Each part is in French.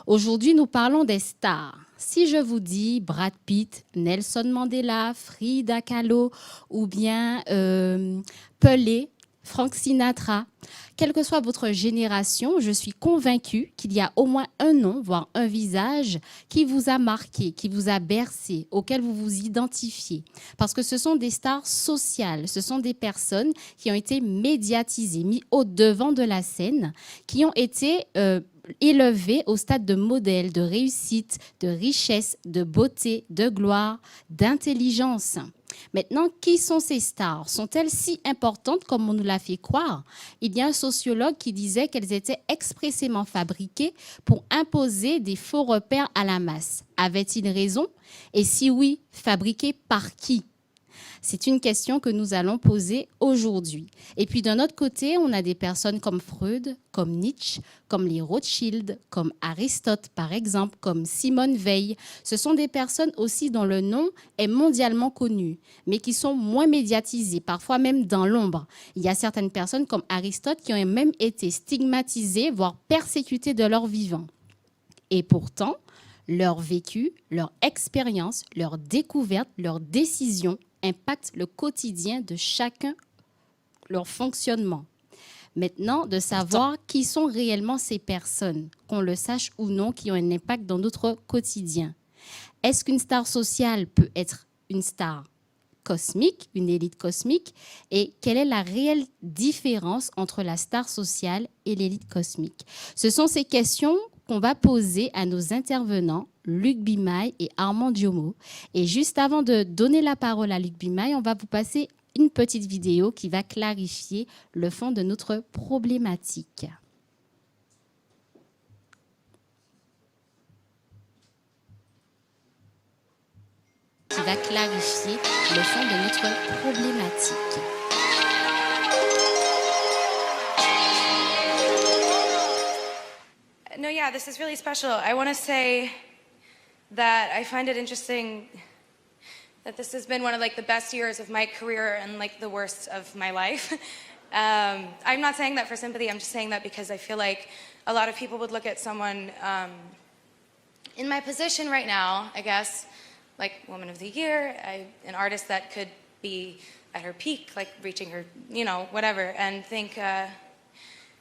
Aujourd'hui, nous parlons des stars. Si je vous dis Brad Pitt, Nelson Mandela, Frida Kahlo ou bien Pelé, Frank Sinatra, quelle que soit votre génération, je suis convaincue qu'il y a au moins un nom, voire un visage qui vous a marqué, qui vous a bercé, auquel vous vous identifiez. Parce que ce sont des stars sociales, ce sont des personnes qui ont été médiatisées, mis au devant de la scène, qui ont été élevées au stade de modèle, de réussite, de richesse, de beauté, de gloire, d'intelligence. Maintenant, qui sont ces stars? Sont-elles si importantes comme on nous l'a fait croire? Il y a un sociologue qui disait qu'elles étaient expressément fabriquées pour imposer des faux repères à la masse. Avait-il raison? Et si oui, fabriquées par qui? C'est une question que nous allons poser aujourd'hui. Et puis d'un autre côté, on a des personnes comme Freud, comme Nietzsche, comme les Rothschild, comme Aristote par exemple, comme Simone Veil. Ce sont des personnes aussi dont le nom est mondialement connu, mais qui sont moins médiatisées, parfois même dans l'ombre. Il y a certaines personnes comme Aristote qui ont même été stigmatisées, voire persécutées de leur vivant. Et pourtant, leur vécu, leur expérience, leur découverte, leurs décisions impactent le quotidien de chacun, leur fonctionnement. Maintenant, de savoir qui sont réellement ces personnes, qu'on le sache ou non, qui ont un impact dans notre quotidien. Est-ce qu'une star sociale peut être une star cosmique, une élite cosmique? Et quelle est la réelle différence entre la star sociale et l'élite cosmique? Ce sont ces questions qu'on va poser à nos intervenants, Luc Bimaille et Armand Diomo. Et juste avant de donner la parole à Luc Bimaille, on va vous passer une petite vidéo qui va clarifier le fond de notre problématique. Qui va clarifier le fond de notre problématique. No, yeah, this is really special. I want to say that I find it interesting that this has been one of the best years of my career and the worst of my life. I'm not saying that for sympathy. I'm just saying that because I feel like a lot of people would look at someone in my position right now, I guess, like Woman of the Year, an artist that could be at her peak, reaching her, whatever, and think,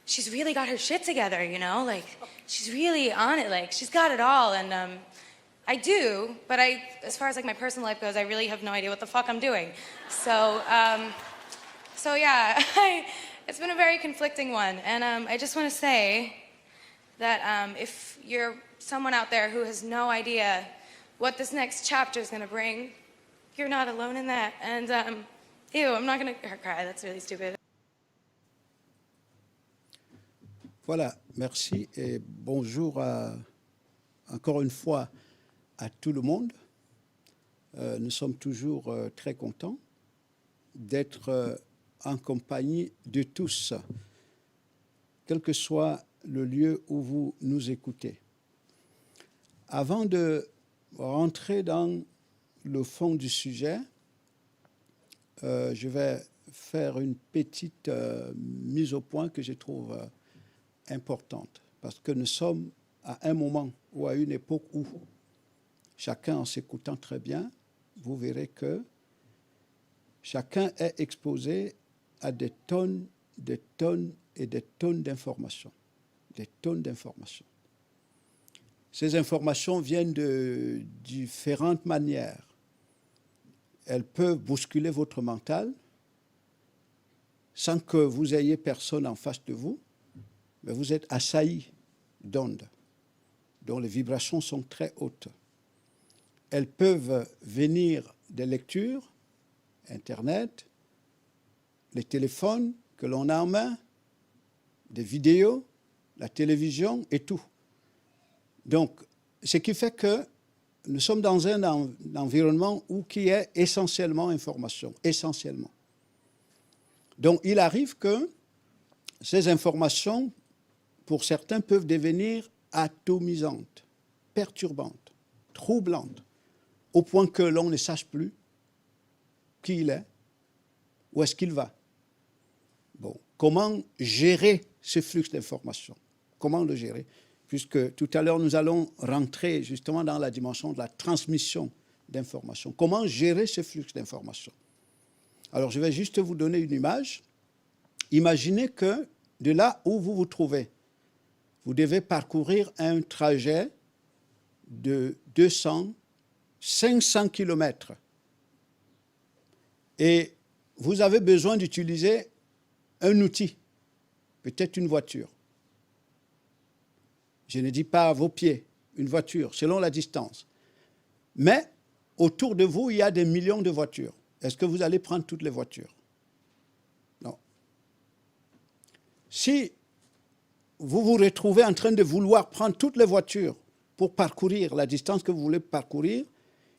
she's really got her shit together, she's really on it, she's got it all, and I do, but as far as my personal life goes, I really have no idea what the fuck I'm doing. So yeah, it's been a very conflicting one, and I just want to say that if you're someone out there who has no idea what this next chapter is going to bring, you're not alone in that, and ew, I'm not going to cry, that's really stupid. Voilà, merci et bonjour encore une fois à tout le monde. Nous sommes toujours très contents d'être en compagnie de tous, quel que soit le lieu où vous nous écoutez. Avant de rentrer dans le fond du sujet, je vais faire une petite mise au point que je trouve importante, parce que nous sommes à un moment ou à une époque où chacun, en s'écoutant très bien, vous verrez que chacun est exposé à des tonnes et des tonnes d'informations. Des tonnes d'informations. Ces informations viennent de différentes manières. Elles peuvent bousculer votre mental sans que vous ayez personne en face de vous, mais vous êtes assailli d'ondes dont les vibrations sont très hautes. Elles peuvent venir des lectures, Internet, les téléphones que l'on a en main, des vidéos, la télévision et tout. Donc, ce qui fait que nous sommes dans un environnement qui est essentiellement information, essentiellement. Donc, il arrive que ces informations, pour certains, peuvent devenir atomisantes, perturbantes, troublantes, au point que l'on ne sache plus qui il est, où est-ce qu'il va. Bon, comment gérer ce flux d'informations? Comment le gérer? puisque tout à l'heure, nous allons rentrer justement dans la dimension de la transmission d'informations. Comment gérer ce flux d'informations? Alors, je vais juste vous donner une image. Imaginez que de là où vous vous trouvez, vous devez parcourir un trajet de 200, 500 kilomètres. Et vous avez besoin d'utiliser un outil, peut-être une voiture. Je ne dis pas à vos pieds, une voiture, selon la distance. Mais autour de vous, il y a des millions de voitures. Est-ce que vous allez prendre toutes les voitures? Non. Si vous vous retrouvez en train de vouloir prendre toutes les voitures pour parcourir la distance que vous voulez parcourir,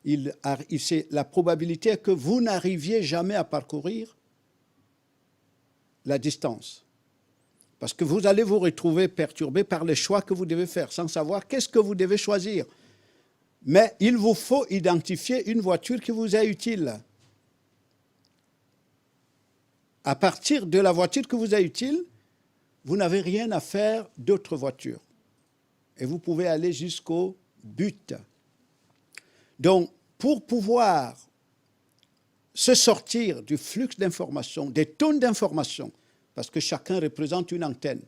la probabilité est que vous n'arriviez jamais à parcourir la distance. Parce que vous allez vous retrouver perturbé par les choix que vous devez faire, sans savoir qu'est-ce que vous devez choisir. Mais il vous faut identifier une voiture qui vous est utile. À partir de la voiture qui vous est utile, vous n'avez rien à faire d'autres voitures. Et vous pouvez aller jusqu'au but. Donc, pour pouvoir se sortir du flux d'informations, des tonnes d'informations, parce que chacun représente une antenne,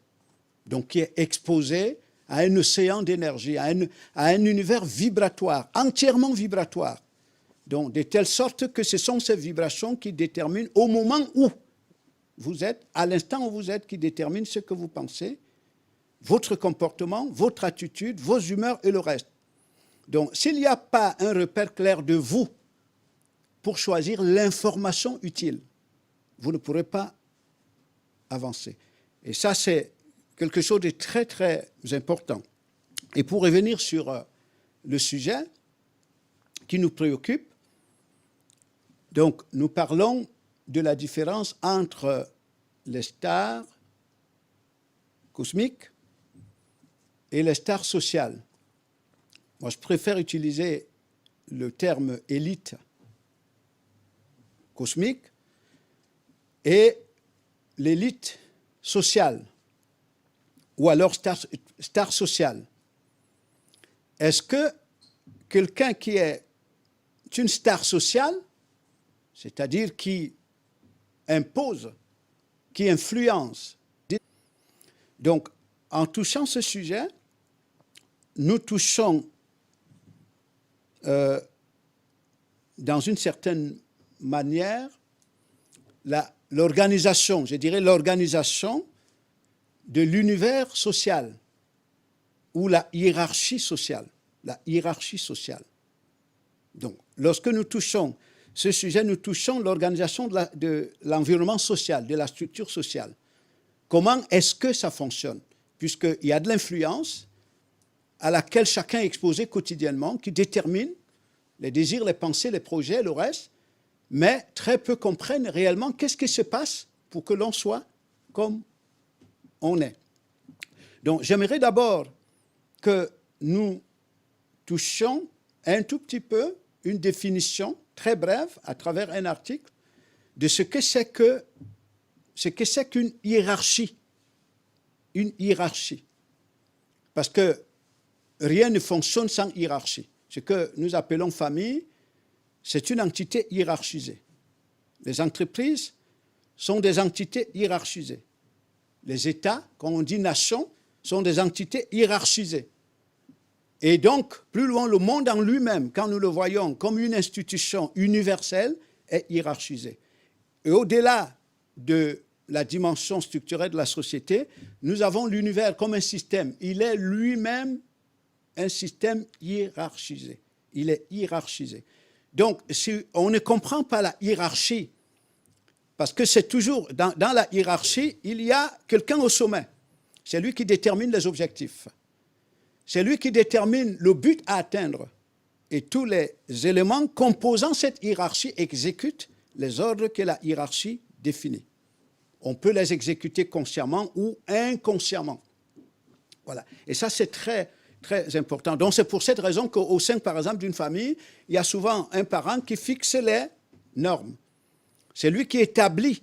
donc qui est exposé à un océan d'énergie, à un univers vibratoire, entièrement vibratoire. Donc, de telle sorte que ce sont ces vibrations qui déterminent au moment où vous êtes, à l'instant où vous êtes, qui déterminent ce que vous pensez, votre comportement, votre attitude, vos humeurs et le reste. Donc, s'il n'y a pas un repère clair de vous pour choisir l'information utile, vous ne pourrez pas avancer. Et ça, c'est quelque chose de très, très important. Et pour revenir sur le sujet qui nous préoccupe, donc, nous parlons de la différence entre les stars cosmiques et les stars sociales. Moi, je préfère utiliser le terme élite cosmique et l'élite sociale, ou alors star sociale. Est-ce que quelqu'un qui est une star sociale, c'est-à-dire qui impose, qui influence, donc en touchant ce sujet, nous touchons dans une certaine manière l'organisation, je dirais l'organisation de l'univers social ou la hiérarchie sociale. La hiérarchie sociale. Donc, lorsque nous touchons ce sujet, nous touchons l'organisation de l'environnement social, de la structure sociale. Comment est-ce que ça fonctionne? Puisqu'il y a de l'influence à laquelle chacun est exposé quotidiennement, qui détermine les désirs, les pensées, les projets, le reste, mais très peu comprennent réellement qu'est-ce qui se passe pour que l'on soit comme on est. Donc, j'aimerais d'abord que nous touchions un tout petit peu une définition très brève à travers un article de ce que c'est qu'une hiérarchie. Une hiérarchie. Parce que rien ne fonctionne sans hiérarchie. Ce que nous appelons famille, c'est une entité hiérarchisée. Les entreprises sont des entités hiérarchisées. Les États, quand on dit nation, sont des entités hiérarchisées. Et donc, plus loin, le monde en lui-même, quand nous le voyons comme une institution universelle, est hiérarchisé. Et au-delà de la dimension structurelle de la société, nous avons l'univers comme un système. Il est lui-même un système hiérarchisé. Il est hiérarchisé. Donc, si on ne comprend pas la hiérarchie, parce que c'est toujours, dans la hiérarchie, il y a quelqu'un au sommet. C'est lui qui détermine les objectifs. C'est lui qui détermine le but à atteindre. Et tous les éléments composant cette hiérarchie exécutent les ordres que la hiérarchie définit. On peut les exécuter consciemment ou inconsciemment. Voilà. Et ça, c'est très, très important. Donc, c'est pour cette raison qu'au sein, par exemple, d'une famille, il y a souvent un parent qui fixe les normes. C'est lui qui établit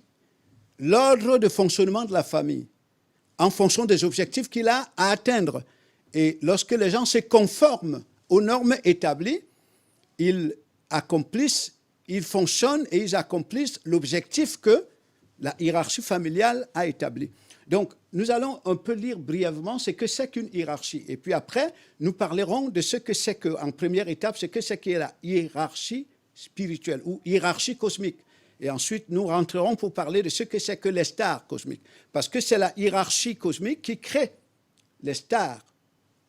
l'ordre de fonctionnement de la famille en fonction des objectifs qu'il a à atteindre. Et lorsque les gens se conforment aux normes établies, ils accomplissent, ils fonctionnent et ils accomplissent l'objectif que la hiérarchie familiale a établi. Donc, nous allons un peu lire brièvement ce que c'est qu'une hiérarchie. Et puis après, nous parlerons de ce que c'est qu'en première étape, ce que c'est qu'est la hiérarchie spirituelle ou hiérarchie cosmique. Et ensuite, nous rentrerons pour parler de ce que c'est que les stars cosmiques. Parce que c'est la hiérarchie cosmique qui crée les stars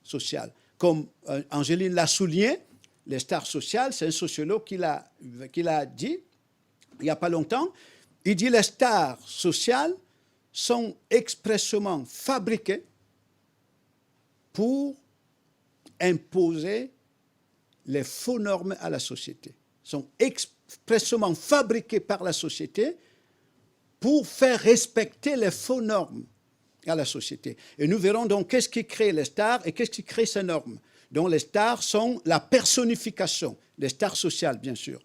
sociales. Comme Angéline l'a souligné, les stars sociales, c'est un sociologue qui l'a dit il n'y a pas longtemps. Il dit les stars sociales sont expressément fabriquées pour imposer les faux normes à la société. Sont expressément fabriquées par la société pour faire respecter les faux normes à la société. Et nous verrons donc qu'est-ce qui crée les stars et qu'est-ce qui crée ces normes. Donc les stars sont la personnification, les stars sociales, bien sûr.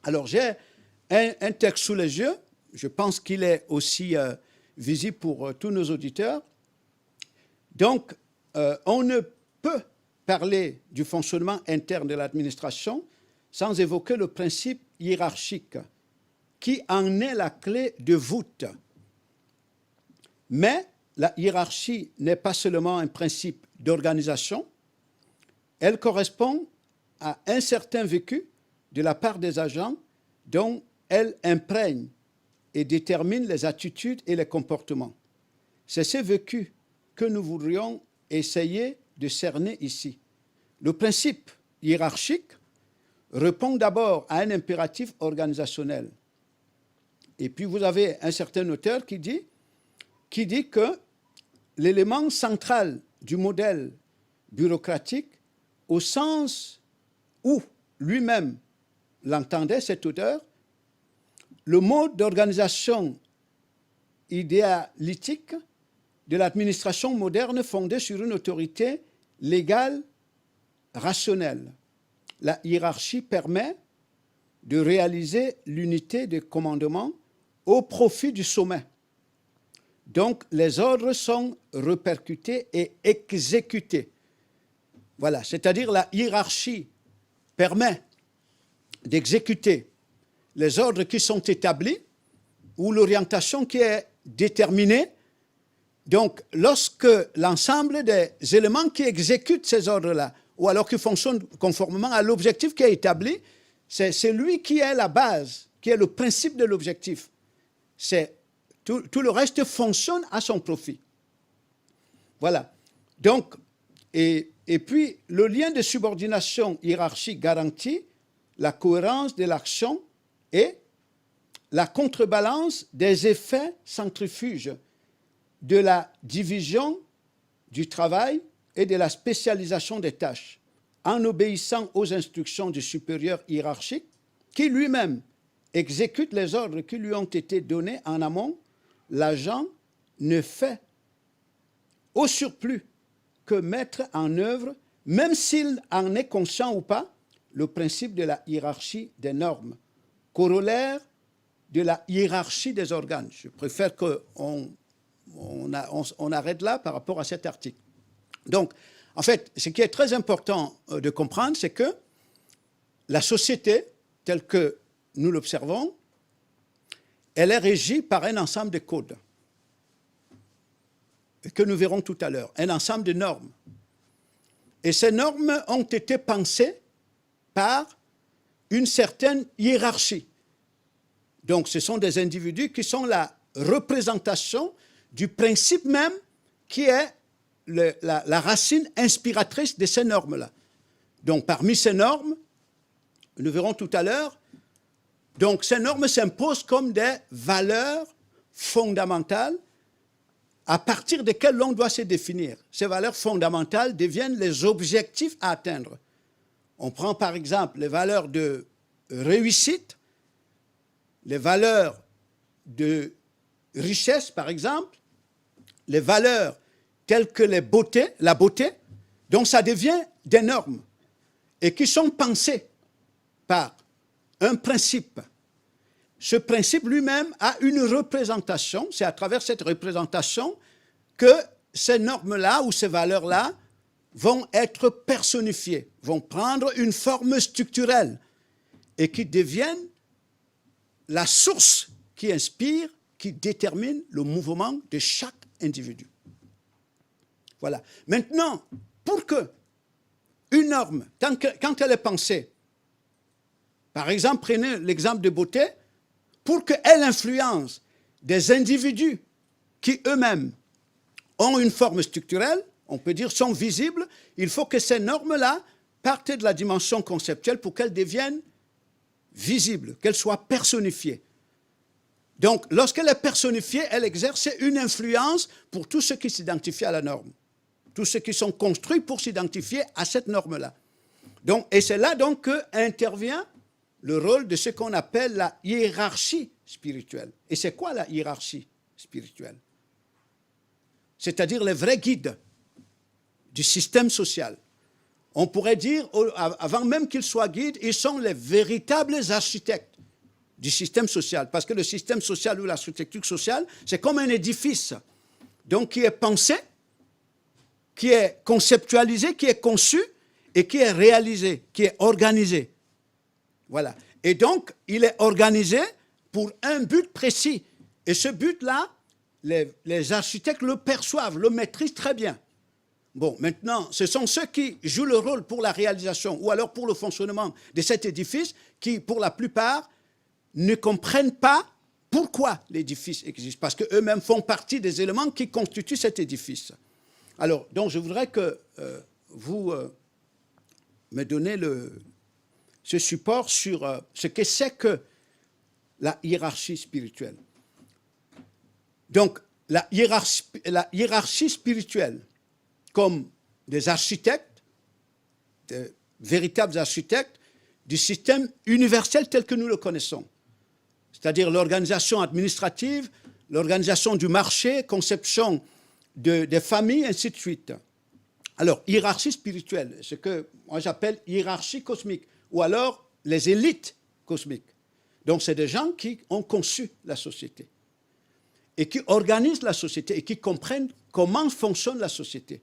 Alors j'ai un texte sous les yeux, je pense qu'il est aussi visible pour tous nos auditeurs. Donc, on ne peut parler du fonctionnement interne de l'administration sans évoquer le principe hiérarchique, qui en est la clé de voûte. Mais la hiérarchie n'est pas seulement un principe d'organisation, elle correspond à un certain vécu de la part des agents dont elle imprègne et détermine les attitudes et les comportements. C'est ce vécu que nous voudrions essayer de cerner ici. Le principe hiérarchique répond d'abord à un impératif organisationnel. Et puis vous avez un certain auteur qui dit que l'élément central du modèle bureaucratique, au sens où lui-même l'entendait, cet auteur, le mode d'organisation idéalytique de l'administration moderne fondée sur une autorité légale, rationnelle. La hiérarchie permet de réaliser l'unité de commandement au profit du sommet. Donc, les ordres sont répercutés et exécutés. Voilà, c'est-à-dire la hiérarchie permet d'exécuter les ordres qui sont établis ou l'orientation qui est déterminée. Donc, lorsque l'ensemble des éléments qui exécutent ces ordres-là, ou alors qui fonctionnent conformément à l'objectif qui est établi, c'est lui qui est la base, qui est le principe de l'objectif. Tout le reste fonctionne à son profit. Voilà. Donc, et puis, le lien de subordination hiérarchique garantit la cohérence de l'action et la contrebalance des effets centrifuges de la division du travail et de la spécialisation des tâches. En obéissant aux instructions du supérieur hiérarchique, qui lui-même exécute les ordres qui lui ont été donnés en amont, l'agent ne fait au surplus que mettre en œuvre, même s'il en est conscient ou pas, le principe de la hiérarchie des normes, corollaire de la hiérarchie des organes. Je préfère qu'on arrête là par rapport à cet article. Donc, en fait, ce qui est très important de comprendre, c'est que la société, telle que nous l'observons, elle est régie par un ensemble de codes que nous verrons tout à l'heure, un ensemble de normes. Et ces normes ont été pensées par une certaine hiérarchie. Donc, ce sont des individus qui sont la représentation du principe même qui est la racine inspiratrice de ces normes-là. Donc, parmi ces normes, nous verrons tout à l'heure, donc ces normes s'imposent comme des valeurs fondamentales à partir desquelles l'on doit se définir. Ces valeurs fondamentales deviennent les objectifs à atteindre. On prend par exemple les valeurs de réussite, les valeurs de richesse par exemple, les valeurs telles que la beauté, donc ça devient des normes et qui sont pensées par un principe. Ce principe lui-même a une représentation, c'est à travers cette représentation que ces normes-là ou ces valeurs-là vont être personnifiés, vont prendre une forme structurelle et qui deviennent la source qui inspire, qui détermine le mouvement de chaque individu. Voilà. Maintenant, pour que une norme, quand elle est pensée, par exemple, prenez l'exemple de beauté, pour qu'elle influence des individus qui eux-mêmes ont une forme structurelle, on peut dire sont visibles, il faut que ces normes-là partent de la dimension conceptuelle pour qu'elles deviennent visibles, qu'elles soient personnifiées. Donc, lorsqu'elle est personnifiée, elle exerce une influence pour tous ceux qui s'identifient à la norme, tous ceux qui sont construits pour s'identifier à cette norme-là. Donc, et c'est là donc qu'intervient le rôle de ce qu'on appelle la hiérarchie spirituelle. Et c'est quoi la hiérarchie spirituelle? C'est-à-dire les vrais guides du système social. On pourrait dire, avant même qu'ils soient guides, ils sont les véritables architectes du système social. Parce que le système social ou l'architecture sociale, c'est comme un édifice. Donc, qui est pensé, qui est conceptualisé, qui est conçu et qui est réalisé, qui est organisé. Voilà. Et donc, il est organisé pour un but précis. Et ce but-là, les architectes le perçoivent, le maîtrisent très bien. Bon, maintenant, ce sont ceux qui jouent le rôle pour la réalisation ou alors pour le fonctionnement de cet édifice qui, pour la plupart, ne comprennent pas pourquoi l'édifice existe, parce qu'eux-mêmes font partie des éléments qui constituent cet édifice. Alors, donc, je voudrais que vous me donnez ce support sur ce que c'est que la hiérarchie spirituelle. Donc, la hiérarchie spirituelle, comme des architectes, de véritables architectes, du système universel tel que nous le connaissons. C'est-à-dire l'organisation administrative, l'organisation du marché, conception des familles, ainsi de suite. Alors, hiérarchie spirituelle, ce que moi j'appelle hiérarchie cosmique, ou alors les élites cosmiques. Donc, c'est des gens qui ont conçu la société et qui organisent la société et qui comprennent comment fonctionne la société.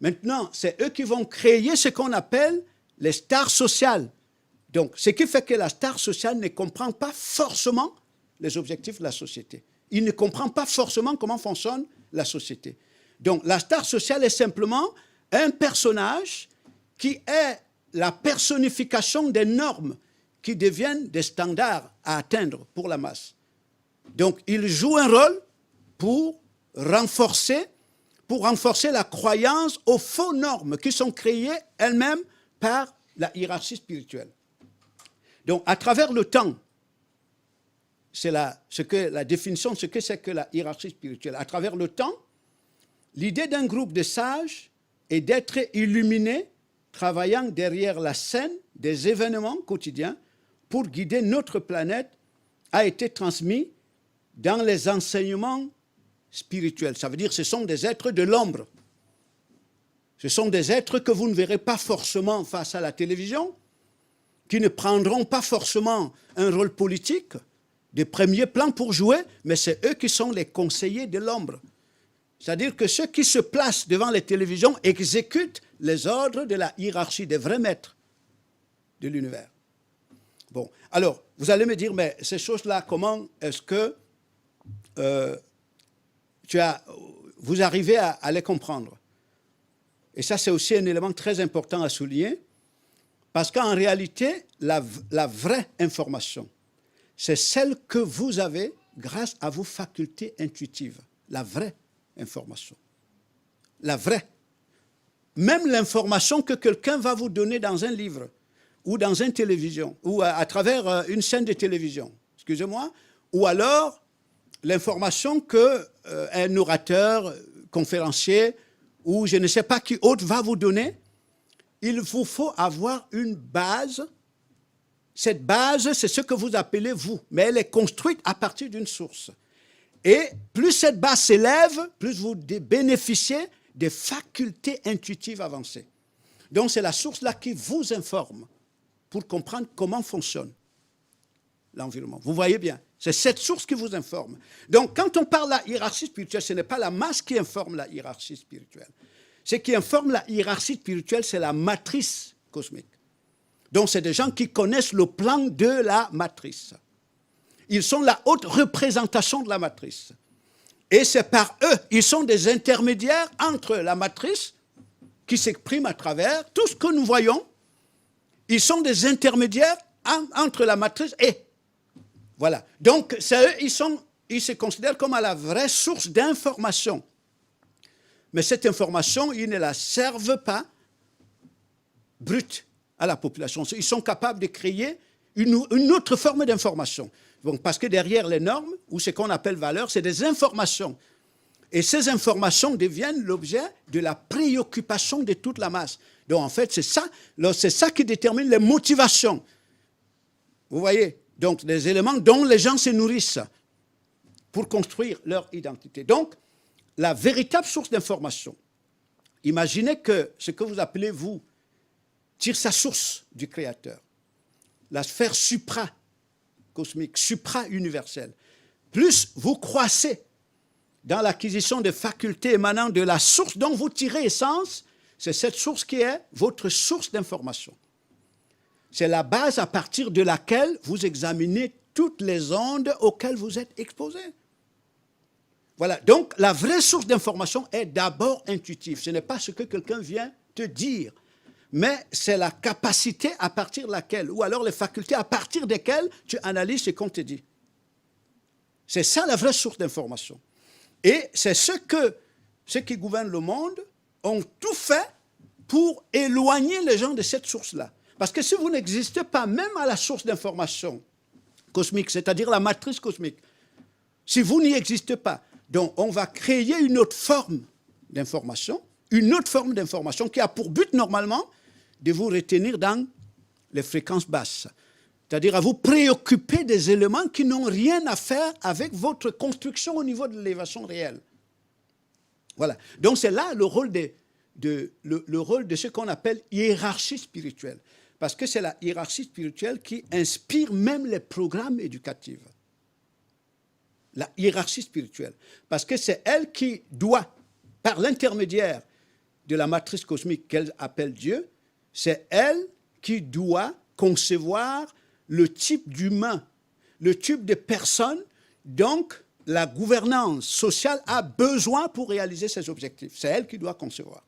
Maintenant, c'est eux qui vont créer ce qu'on appelle les stars sociales. Donc, ce qui fait que la star sociale ne comprend pas forcément les objectifs de la société. Il ne comprend pas forcément comment fonctionne la société. Donc, la star sociale est simplement un personnage qui est la personnification des normes qui deviennent des standards à atteindre pour la masse. Donc, il joue un rôle pour renforcer la croyance aux fausses normes qui sont créées elles-mêmes par la hiérarchie spirituelle. Donc, à travers le temps, c'est la définition de ce que c'est que la hiérarchie spirituelle. À travers le temps, l'idée d'un groupe de sages est d'être illuminés, travaillant derrière la scène des événements quotidiens pour guider notre planète, a été transmis dans les enseignements spirituels. Ça veut dire que ce sont des êtres de l'ombre. Ce sont des êtres que vous ne verrez pas forcément face à la télévision, qui ne prendront pas forcément un rôle politique de premier plan pour jouer, mais c'est eux qui sont les conseillers de l'ombre. C'est-à-dire que ceux qui se placent devant les télévisions exécutent les ordres de la hiérarchie, des vrais maîtres de l'univers. Bon, alors, vous allez me dire, mais ces choses-là, comment est-ce que vous arrivez à les comprendre? Et ça, c'est aussi un élément très important à souligner, parce qu'en réalité, la vraie information, c'est celle que vous avez grâce à vos facultés intuitives. La vraie information. La vraie. Même l'information que quelqu'un va vous donner dans un livre, ou dans une télévision, ou à travers une chaîne de télévision, excusez-moi, ou alors l'information qu'un orateur, conférencier, ou je ne sais pas qui autre va vous donner, il vous faut avoir une base. Cette base, c'est ce que vous appelez vous, mais elle est construite à partir d'une source. Et plus cette base s'élève, plus vous bénéficiez des facultés intuitives avancées. Donc, c'est la source-là qui vous informe pour comprendre comment fonctionne l'environnement. Vous voyez bien, c'est cette source qui vous informe. Donc, quand on parle de la hiérarchie spirituelle, ce n'est pas la masse qui informe la hiérarchie spirituelle. Ce qui informe la hiérarchie spirituelle, c'est la matrice cosmique. Donc, c'est des gens qui connaissent le plan de la matrice. Ils sont la haute représentation de la matrice. Et c'est par eux, ils sont des intermédiaires entre la matrice qui s'exprime à travers tout ce que nous voyons. Ils sont des intermédiaires entre la matrice et... Voilà. Donc, c'est eux, ils se considèrent comme à la vraie source d'information. Mais cette information, ils ne la servent pas brute à la population. Ils sont capables de créer une autre forme d'information. Donc, parce que derrière les normes, ou ce qu'on appelle valeurs, c'est des informations. Et ces informations deviennent l'objet de la préoccupation de toute la masse. Donc, en fait, c'est ça qui détermine les motivations. Vous voyez? Donc, des éléments dont les gens se nourrissent pour construire leur identité. Donc, la véritable source d'information, imaginez que ce que vous appelez, vous, tire sa source du Créateur. La sphère supra-cosmique, supra-universelle. Plus vous croissez dans l'acquisition des facultés émanant de la source dont vous tirez essence, c'est cette source qui est votre source d'information. C'est la base à partir de laquelle vous examinez toutes les ondes auxquelles vous êtes exposés. Voilà, donc la vraie source d'information est d'abord intuitive. Ce n'est pas ce que quelqu'un vient te dire, mais c'est la capacité à partir de laquelle, ou alors les facultés à partir desquelles tu analyses ce qu'on te dit. C'est ça la vraie source d'information. Et c'est ceux qui gouvernent le monde ont tout fait pour éloigner les gens de cette source-là. Parce que si vous n'existez pas même à la source d'information cosmique, c'est-à-dire la matrice cosmique, si vous n'y existez pas, donc on va créer une autre forme d'information qui a pour but normalement de vous retenir dans les fréquences basses. C'est-à-dire à vous préoccuper des éléments qui n'ont rien à faire avec votre construction au niveau de l'élévation réelle. Voilà. Donc c'est là le rôle le rôle de ce qu'on appelle hiérarchie spirituelle. Parce que c'est la hiérarchie spirituelle qui inspire même les programmes éducatifs. La hiérarchie spirituelle. Parce que c'est elle qui doit, par l'intermédiaire de la matrice cosmique qu'elle appelle Dieu, c'est elle qui doit concevoir le type d'humain, le type de personne, donc la gouvernance sociale a besoin pour réaliser ses objectifs. C'est elle qui doit concevoir.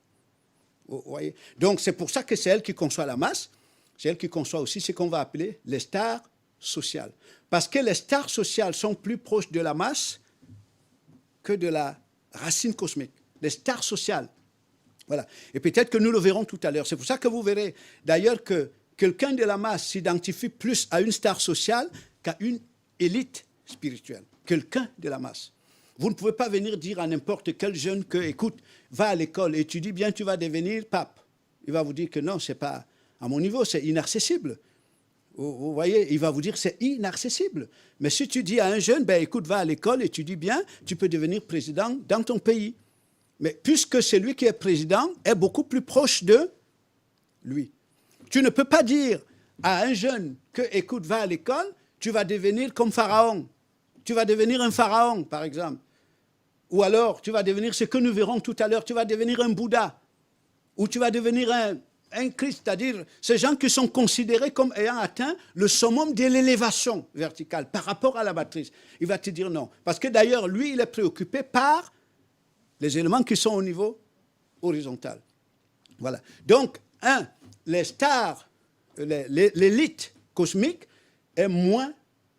Vous voyez? Donc c'est pour ça que c'est elle qui conçoit la masse, c'est elle qui conçoit aussi ce qu'on va appeler les stars sociales. Parce que les stars sociales sont plus proches de la masse que de la racine cosmique. Les stars sociales. Voilà. Et peut-être que nous le verrons tout à l'heure. C'est pour ça que vous verrez d'ailleurs que quelqu'un de la masse s'identifie plus à une star sociale qu'à une élite spirituelle. Quelqu'un de la masse. Vous ne pouvez pas venir dire à n'importe quel jeune que, écoute, va à l'école, étudie bien, tu vas devenir pape. Il va vous dire que non, ce n'est pas à mon niveau, c'est inaccessible. Vous voyez, il va vous dire c'est inaccessible. Mais si tu dis à un jeune, ben, écoute, va à l'école, étudie bien, tu peux devenir président dans ton pays. Mais puisque celui qui est président est beaucoup plus proche de lui. Tu ne peux pas dire à un jeune que, écoute, va à l'école, tu vas devenir comme Pharaon. Tu vas devenir un pharaon, par exemple. Ou alors, tu vas devenir ce que nous verrons tout à l'heure, tu vas devenir un Bouddha. Ou tu vas devenir un Christ, c'est-à-dire ces gens qui sont considérés comme ayant atteint le summum de l'élévation verticale par rapport à la matrice. Il va te dire non. Parce que d'ailleurs, lui, il est préoccupé par les éléments qui sont au niveau horizontal. Voilà. Donc, les stars, l'élite cosmique est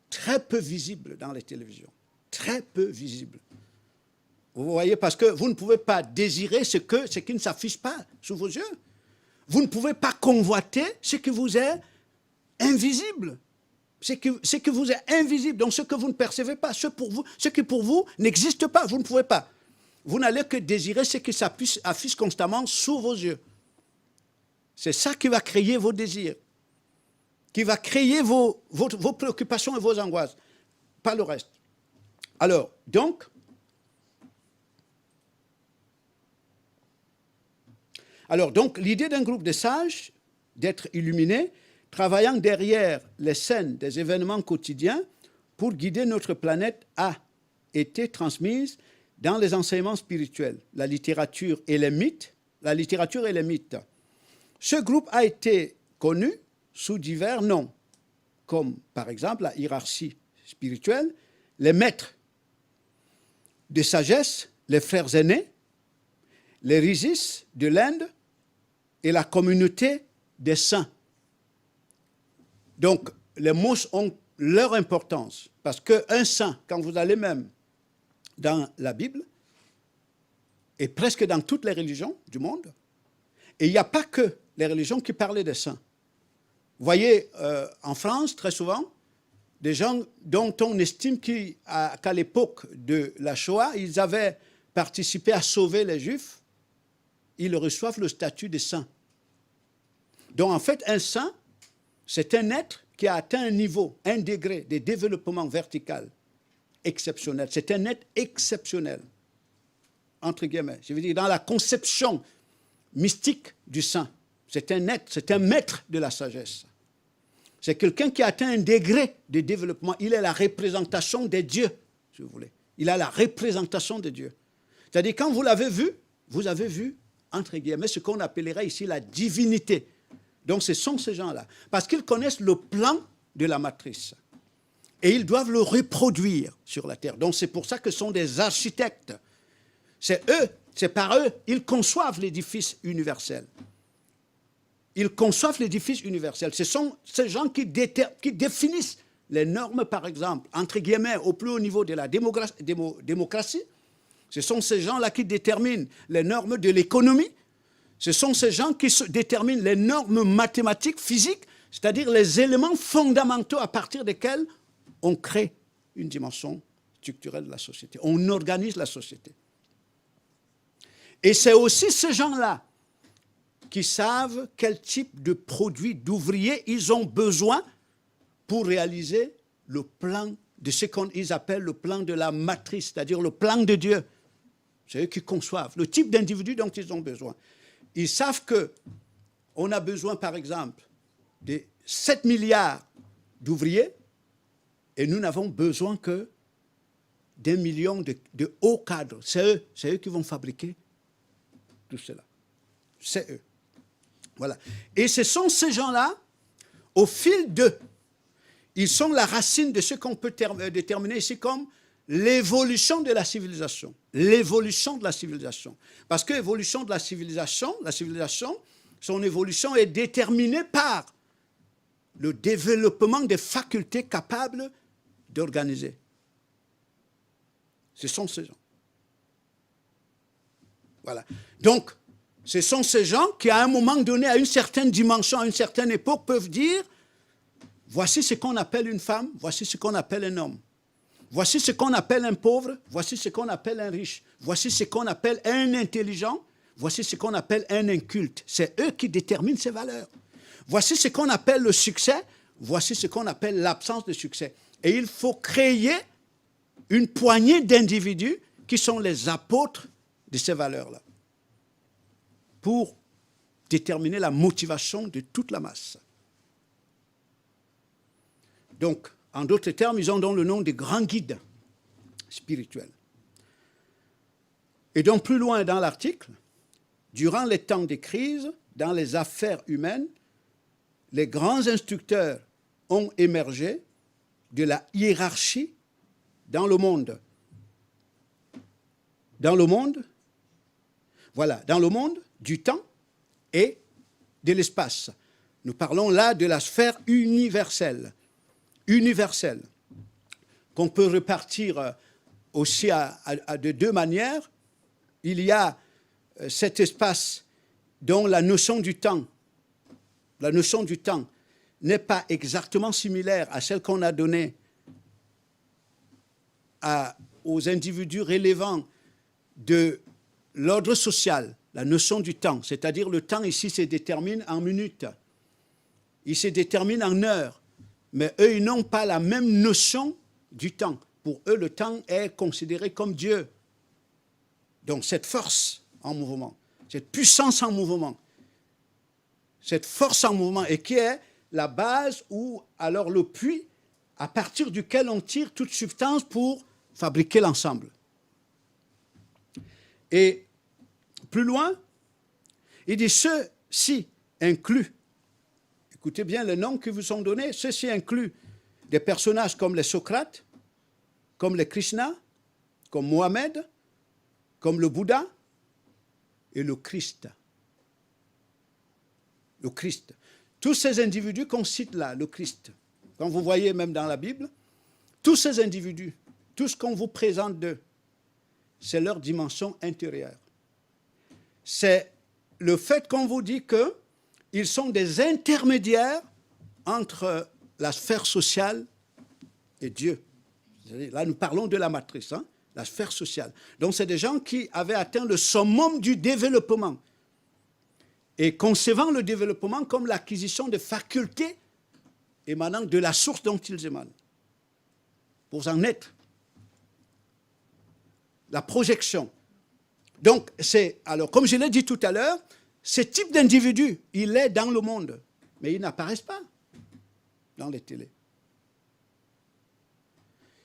très peu visible dans les télévisions. Très peu visible. Vous voyez, parce que vous ne pouvez pas désirer ce qui ne s'affiche pas sous vos yeux. Vous ne pouvez pas convoiter ce qui vous est invisible. Ce qui vous est invisible, donc ce que vous ne percevez pas, ce qui pour vous n'existe pas, vous ne pouvez pas. Vous n'allez que désirer ce qui s'affiche constamment sous vos yeux. C'est ça qui va créer vos désirs, qui va créer vos préoccupations et vos angoisses, pas le reste. Alors, donc, l'idée d'un groupe de sages, d'être illuminés, travaillant derrière les scènes des événements quotidiens pour guider notre planète, a été transmise dans les enseignements spirituels, la littérature et les mythes, la littérature et les mythes. Ce groupe a été connu sous divers noms, comme par exemple la hiérarchie spirituelle, les maîtres de sagesse, les frères aînés, les Risis de l'Inde et la communauté des saints. Donc, les mots ont leur importance, parce qu'un saint, quand vous allez même dans la Bible, et presque dans toutes les religions du monde, et il n'y a pas que les religions qui parlaient des saints. Vous voyez, en France, très souvent, des gens dont on estime qu'à l'époque de la Shoah, ils avaient participé à sauver les Juifs, ils reçoivent le statut de saint. Donc, en fait, un saint, c'est un être qui a atteint un niveau, un degré de développement vertical exceptionnel. C'est un être exceptionnel, entre guillemets. Je veux dire, dans la conception mystique du saint, c'est un être, c'est un maître de la sagesse. C'est quelqu'un qui a atteint un degré de développement. Il est la représentation des dieux, si vous voulez. Il a la représentation des dieux. C'est-à-dire, quand vous l'avez vu, vous avez vu, entre guillemets, ce qu'on appellerait ici la divinité. Donc, ce sont ces gens-là. Parce qu'ils connaissent le plan de la matrice. Et ils doivent le reproduire sur la terre. Donc, c'est pour ça que ce sont des architectes. C'est eux, c'est par eux, ils conçoivent l'édifice universel. Ils conçoivent l'édifice universel. Ce sont ces gens qui définissent les normes, par exemple, entre guillemets, au plus haut niveau de la démocratie. Ce sont ces gens-là qui déterminent les normes de l'économie. Ce sont ces gens qui déterminent les normes mathématiques, physiques, c'est-à-dire les éléments fondamentaux à partir desquels on crée une dimension structurelle de la société. On organise la société. Et c'est aussi ces gens-là qui savent quel type de produits, d'ouvriers ils ont besoin pour réaliser le plan de ce qu'ils appellent le plan de la matrice, c'est-à-dire le plan de Dieu. C'est eux qui conçoivent le type d'individu dont ils ont besoin. Ils savent qu'on a besoin, par exemple, de 7 milliards d'ouvriers et nous n'avons besoin que d'1 million de hauts cadres. C'est eux qui vont fabriquer tout cela. C'est eux. Voilà. Et ce sont ces gens-là, au fil d'eux, ils sont la racine de ce qu'on peut déterminer ici comme l'évolution de la civilisation. L'évolution de la civilisation. Parce que l'évolution de la civilisation, son évolution est déterminée par le développement des facultés capables d'organiser. Ce sont ces gens. Voilà. Donc, ce sont ces gens qui, à un moment donné, à une certaine dimension, à une certaine époque, peuvent dire « Voici ce qu'on appelle une femme, voici ce qu'on appelle un homme. Voici ce qu'on appelle un pauvre, voici ce qu'on appelle un riche. Voici ce qu'on appelle un intelligent, voici ce qu'on appelle un inculte. » C'est eux qui déterminent ces valeurs. Voici ce qu'on appelle le succès, voici ce qu'on appelle l'absence de succès. Et il faut créer une poignée d'individus qui sont les apôtres de ces valeurs-là, pour déterminer la motivation de toute la masse. Donc, en d'autres termes, ils ont donc le nom de grands guides spirituels. Et donc, plus loin dans l'article, durant les temps de crise, dans les affaires humaines, les grands instructeurs ont émergé de la hiérarchie dans le monde. Dans le monde, voilà, dans le monde du temps et de l'espace. Nous parlons là de la sphère universelle, qu'on peut répartir aussi de deux manières. Il y a cet espace dont la notion du temps n'est pas exactement similaire à celle qu'on a donnée aux individus relevant de l'ordre social, la notion du temps, c'est-à-dire le temps ici se détermine en minutes, il se détermine en heures, mais eux, ils n'ont pas la même notion du temps. Pour eux, le temps est considéré comme Dieu. Donc cette force en mouvement, cette puissance en mouvement, cette force en mouvement, et qui est la base ou alors le puits à partir duquel on tire toute substance pour fabriquer l'ensemble. Et plus loin, Il dit, ceux-ci incluent, écoutez bien les noms qui vous sont donnés, ceux-ci incluent des personnages comme les Socrates, comme les Krishna, comme Mohamed, comme le Bouddha et le Christ. Le Christ. Tous ces individus qu'on cite là, le Christ, quand vous voyez même dans la Bible, tous ces individus, tout ce qu'on vous présente d'eux, c'est leur dimension intérieure. C'est le fait qu'on vous dit qu'ils sont des intermédiaires entre la sphère sociale et Dieu. Là, nous parlons de la matrice, hein, la sphère sociale. Donc, c'est des gens qui avaient atteint le summum du développement. Et concevant le développement comme l'acquisition de facultés émanant de la source dont ils émanent. Pour en être. La projection. Donc, alors, comme je l'ai dit tout à l'heure, ce type d'individu, il est dans le monde, mais ils n'apparaissent pas dans les télés.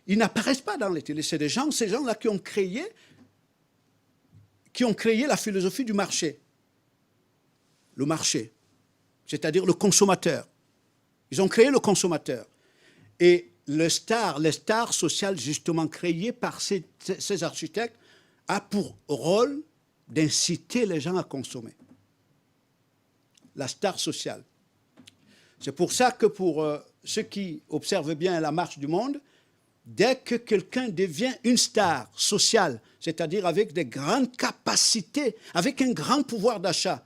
Ils n'apparaissent pas dans les télés. C'est ces gens-là qui ont créé la philosophie du marché. Le marché, c'est-à-dire le consommateur. Ils ont créé le consommateur. Et les stars sociales justement créées par ces architectes a pour rôle d'inciter les gens à consommer. La star sociale. C'est pour ça que pour ceux qui observent bien la marche du monde, dès que quelqu'un devient une star sociale, c'est-à-dire avec des grandes capacités, avec un grand pouvoir d'achat,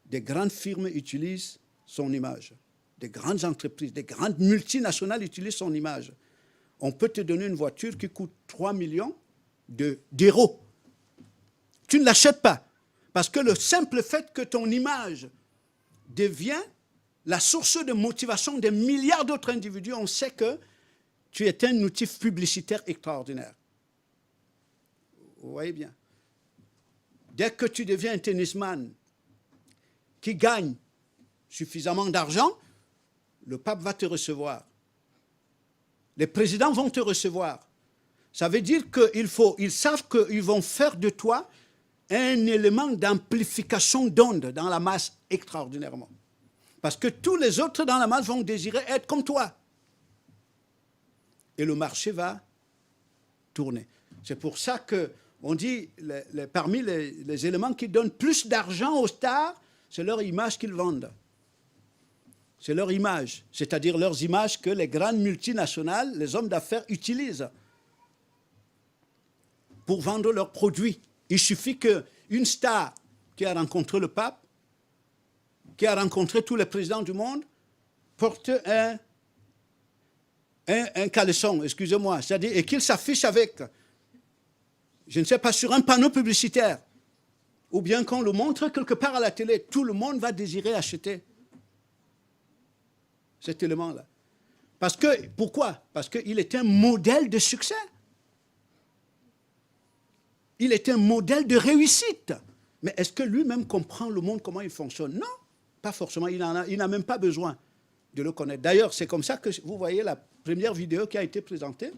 des grandes firmes utilisent son image. Des grandes entreprises, des grandes multinationales utilisent son image. On peut te donner une voiture qui coûte 3 millions d'euros. Tu ne l'achètes pas. Parce que le simple fait que ton image devient la source de motivation des milliards d'autres individus, on sait que tu es un outil publicitaire extraordinaire. Vous voyez bien. Dès que tu deviens un tennisman qui gagne suffisamment d'argent, le pape va te recevoir. Les présidents vont te recevoir. Ça veut dire qu'ils savent qu'ils vont faire de toi un élément d'amplification d'onde dans la masse extraordinairement. Parce que tous les autres dans la masse vont désirer être comme toi. Et le marché va tourner. C'est pour ça qu'on dit, parmi les éléments qui donnent plus d'argent aux stars, c'est leur image qu'ils vendent. C'est leur image, c'est-à-dire leurs images que les grandes multinationales, les hommes d'affaires utilisent pour vendre leurs produits. Il suffit qu'une star qui a rencontré le pape, qui a rencontré tous les présidents du monde, porte un caleçon, excusez-moi, c'est-à-dire, et qu'il s'affiche avec, je ne sais pas, sur un panneau publicitaire, ou bien qu'on le montre quelque part à la télé, tout le monde va désirer acheter cet élément-là. Pourquoi? Parce qu'il est un modèle de succès. Il est un modèle de réussite. Mais est-ce que lui-même comprend le monde, comment il fonctionne? Non, pas forcément. Il n'a même pas besoin de le connaître. D'ailleurs, c'est comme ça que vous voyez la première vidéo qui a été présentée.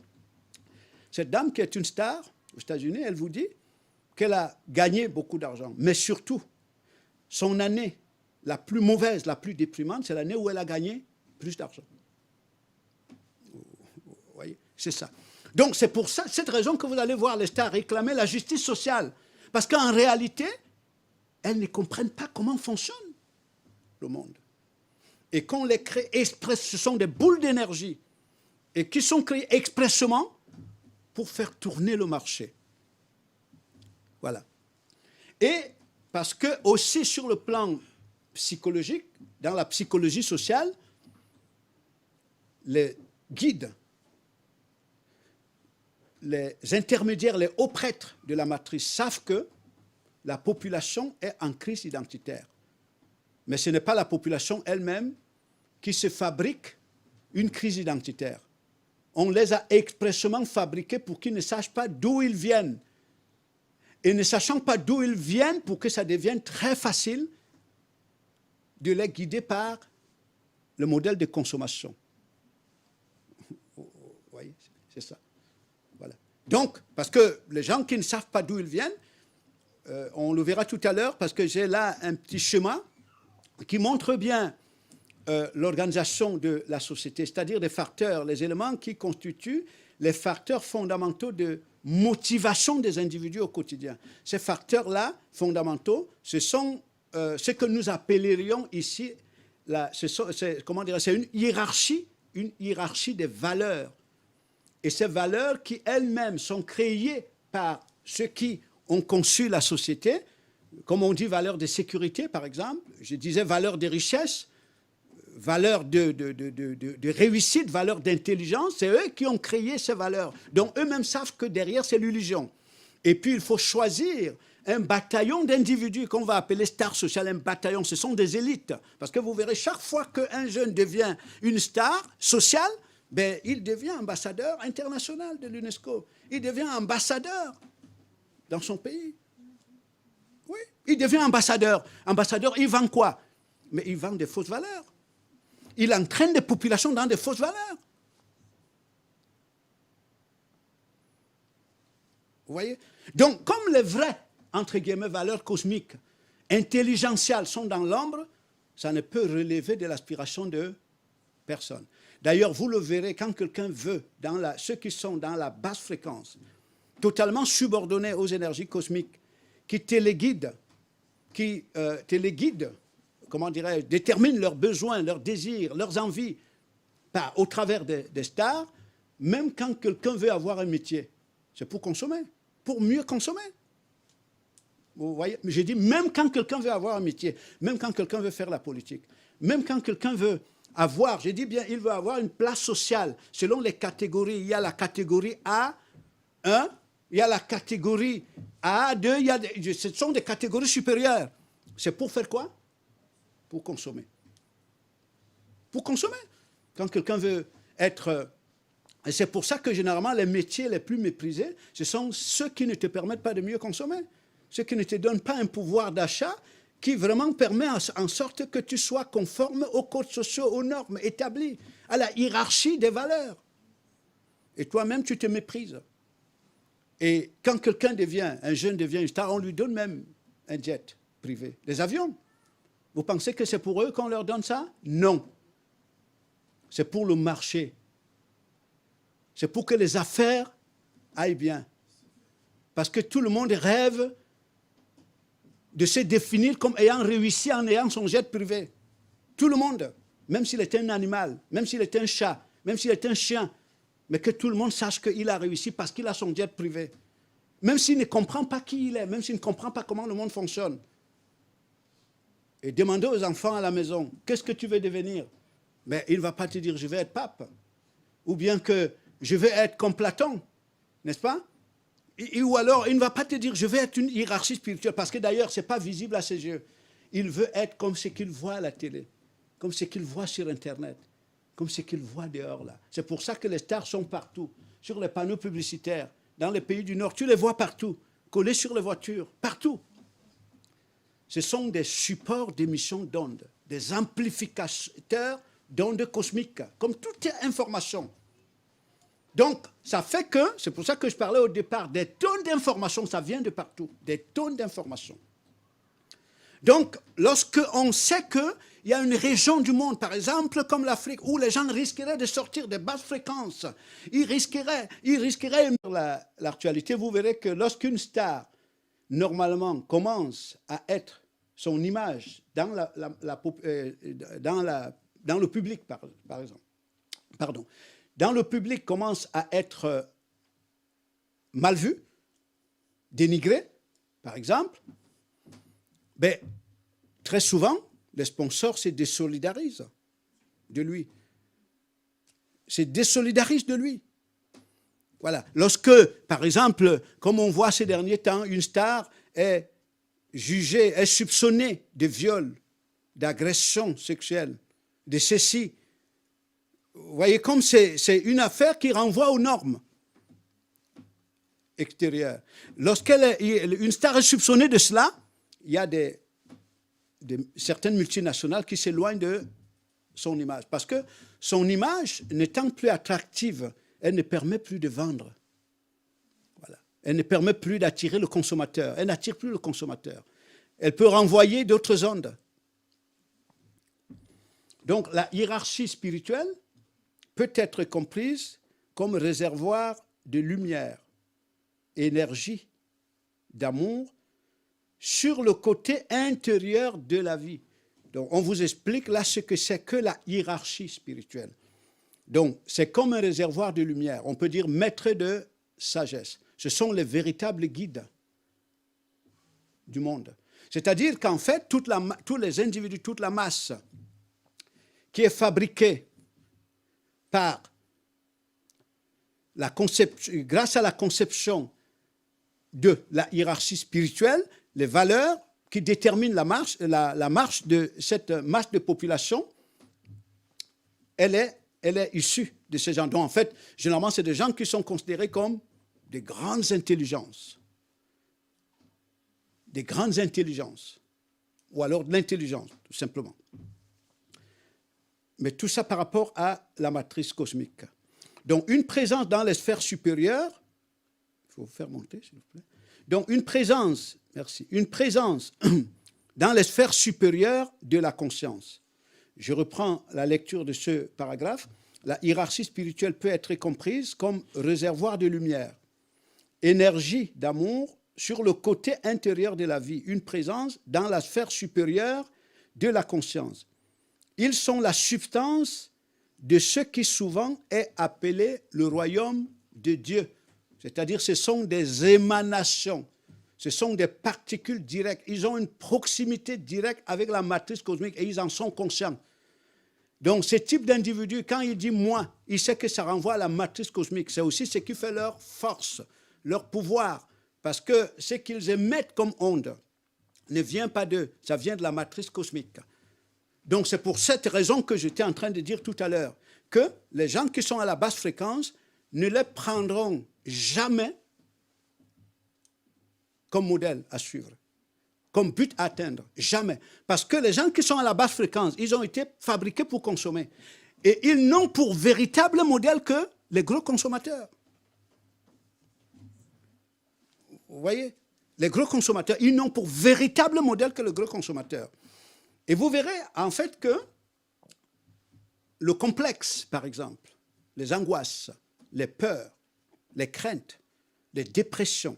Cette dame qui est une star aux États-Unis, elle vous dit qu'elle a gagné beaucoup d'argent. Mais surtout, son année la plus mauvaise, la plus déprimante, c'est l'année où elle a gagné plus d'argent. Vous voyez, c'est ça. Donc, c'est pour cette raison que vous allez voir les stars réclamer la justice sociale. Parce qu'en réalité, elles ne comprennent pas comment fonctionne le monde. Et qu'on les crée ce sont des boules d'énergie et qui sont créées expressément pour faire tourner le marché. Voilà. Et parce que aussi sur le plan psychologique, dans la psychologie sociale, les guides, les intermédiaires, les hauts prêtres de la matrice savent que la population est en crise identitaire. Mais ce n'est pas la population elle-même qui se fabrique une crise identitaire. On les a expressément fabriqués pour qu'ils ne sachent pas d'où ils viennent. Et ne sachant pas d'où ils viennent, pour que ça devienne très facile de les guider par le modèle de consommation. Vous voyez, c'est ça. Voilà. Donc, parce que les gens qui ne savent pas d'où ils viennent, on le verra tout à l'heure parce que j'ai là un petit schéma qui montre bien l'organisation de la société, c'est-à-dire des facteurs, les éléments qui constituent les facteurs fondamentaux de motivation des individus au quotidien. Ces facteurs-là, fondamentaux, ce sont ce que nous appellerions ici, c'est une hiérarchie des valeurs. Et ces valeurs qui elles-mêmes sont créées par ceux qui ont conçu la société, comme on dit valeurs de sécurité par exemple, je disais valeurs de richesse, valeurs de réussite, valeurs d'intelligence, c'est eux qui ont créé ces valeurs. Donc eux-mêmes savent que derrière c'est l'illusion. Et puis il faut choisir un bataillon d'individus qu'on va appeler star social, un bataillon, ce sont des élites. Parce que vous verrez, chaque fois qu'un jeune devient une star sociale, ben, il devient ambassadeur international de l'UNESCO. Il devient ambassadeur dans son pays. Oui, il devient ambassadeur. Ambassadeur, il vend quoi? Mais il vend des fausses valeurs. Il entraîne des populations dans des fausses valeurs. Vous voyez? Donc, comme les vraies, entre guillemets, valeurs cosmiques, intelligentielles sont dans l'ombre, ça ne peut relever de l'aspiration de personne. D'ailleurs, vous le verrez quand quelqu'un veut, ceux qui sont dans la basse fréquence, totalement subordonnés aux énergies cosmiques, qui téléguident, comment dirais-je, déterminent leurs besoins, leurs désirs, leurs envies, au travers des stars, même quand quelqu'un veut avoir un métier, c'est pour consommer, pour mieux consommer. Vous voyez, j'ai dit même quand quelqu'un veut avoir un métier, même quand quelqu'un veut faire la politique, même quand quelqu'un veut avoir, j'ai dit bien, il veut avoir une place sociale, selon les catégories. Il y a la catégorie A1, il y a la catégorie A2, ce sont des catégories supérieures. C'est pour faire quoi? Pour consommer. Pour consommer. Quand quelqu'un veut être... Et c'est pour ça que généralement les métiers les plus méprisés, ce sont ceux qui ne te permettent pas de mieux consommer. Ceux qui ne te donnent pas un pouvoir d'achat qui vraiment permet en sorte que tu sois conforme aux codes sociaux, aux normes établies, à la hiérarchie des valeurs. Et toi-même, tu te méprises. Et quand quelqu'un un jeune devient une star, on lui donne même un jet privé, des avions. Vous pensez que c'est pour eux qu'on leur donne ça? Non. C'est pour le marché. C'est pour que les affaires aillent bien. Parce que tout le monde rêve de se définir comme ayant réussi en ayant son jet privé. Tout le monde, même s'il est un animal, même s'il est un chat, même s'il est un chien, mais que tout le monde sache qu'il a réussi parce qu'il a son jet privé. Même s'il ne comprend pas qui il est, même s'il ne comprend pas comment le monde fonctionne. Et demandez aux enfants à la maison, qu'est-ce que tu veux devenir? Mais il ne va pas te dire, je vais être pape. Ou bien que je vais être comme Platon, n'est-ce pas? Ou alors, il ne va pas te dire, je vais être une hiérarchie spirituelle, parce que d'ailleurs, ce n'est pas visible à ses yeux. Il veut être comme ce qu'il voit à la télé, comme ce qu'il voit sur Internet, comme ce qu'il voit dehors là. C'est pour ça que les stars sont partout, sur les panneaux publicitaires, dans les pays du Nord, tu les vois partout, collés sur les voitures, partout. Ce sont des supports d'émission d'ondes, des amplificateurs d'ondes cosmiques, comme toute information. Donc, ça fait que, c'est pour ça que je parlais au départ, des tonnes d'informations, ça vient de partout, des tonnes d'informations. Donc, lorsqu'on sait qu'il y a une région du monde, par exemple, comme l'Afrique, où les gens risqueraient de sortir des basses fréquences, ils risqueraient l'actualité, vous verrez que lorsqu'une star, normalement, commence à être son image dans le public, par exemple, dans le public commence à être mal vu, dénigré, par exemple, ben, très souvent, les sponsors se désolidarisent de lui. Se désolidarisent de lui. Voilà. Lorsque, par exemple, comme on voit ces derniers temps, une star est jugée, est soupçonnée de viol, d'agression sexuelle, de ceci. Vous voyez, comme c'est une affaire qui renvoie aux normes extérieures. Lorsqu'une star est soupçonnée de cela, il y a certaines multinationales qui s'éloignent de son image. Parce que son image n'étant plus attractive, elle ne permet plus de vendre. Voilà. Elle ne permet plus d'attirer le consommateur. Elle n'attire plus le consommateur. Elle peut renvoyer d'autres ondes. Donc, la hiérarchie spirituelle peut être comprise comme réservoir de lumière, énergie, d'amour, sur le côté intérieur de la vie. Donc, on vous explique là ce que c'est que la hiérarchie spirituelle. Donc, c'est comme un réservoir de lumière. On peut dire maître de sagesse. Ce sont les véritables guides du monde. C'est-à-dire qu'en fait, tous les individus, toute la masse qui est fabriquée par grâce à la conception de la hiérarchie spirituelle, les valeurs qui déterminent la marche de cette masse de population, elle est issue de ces gens. Donc, en fait, généralement, c'est des gens qui sont considérés comme des grandes intelligences. Des grandes intelligences. Ou alors de l'intelligence, tout simplement. Mais tout ça par rapport à la matrice cosmique. Donc, une présence dans les sphères supérieures, il faut faire monter, s'il vous plaît. Donc, une présence dans les sphères supérieures de la conscience. Je reprends la lecture de ce paragraphe. La hiérarchie spirituelle peut être comprise comme réservoir de lumière, énergie d'amour sur le côté intérieur de la vie, une présence dans la sphère supérieure de la conscience. Ils sont la substance de ce qui souvent est appelé le royaume de Dieu. C'est-à-dire, ce sont des émanations, ce sont des particules directes. Ils ont une proximité directe avec la matrice cosmique et ils en sont conscients. Donc, ce type d'individu, quand il dit « moi », il sait que ça renvoie à la matrice cosmique. C'est aussi ce qui fait leur force, leur pouvoir, parce que ce qu'ils émettent comme onde ne vient pas d'eux, ça vient de la matrice cosmique. Donc, c'est pour cette raison que j'étais en train de dire tout à l'heure que les gens qui sont à la basse fréquence ne les prendront jamais comme modèle à suivre, comme but à atteindre, jamais. Parce que les gens qui sont à la basse fréquence, ils ont été fabriqués pour consommer. Et ils n'ont pour véritable modèle que les gros consommateurs. Vous voyez? Les gros consommateurs, ils n'ont pour véritable modèle que le gros consommateur. Et vous verrez, en fait, que le complexe, par exemple, les angoisses, les peurs, les craintes, les dépressions,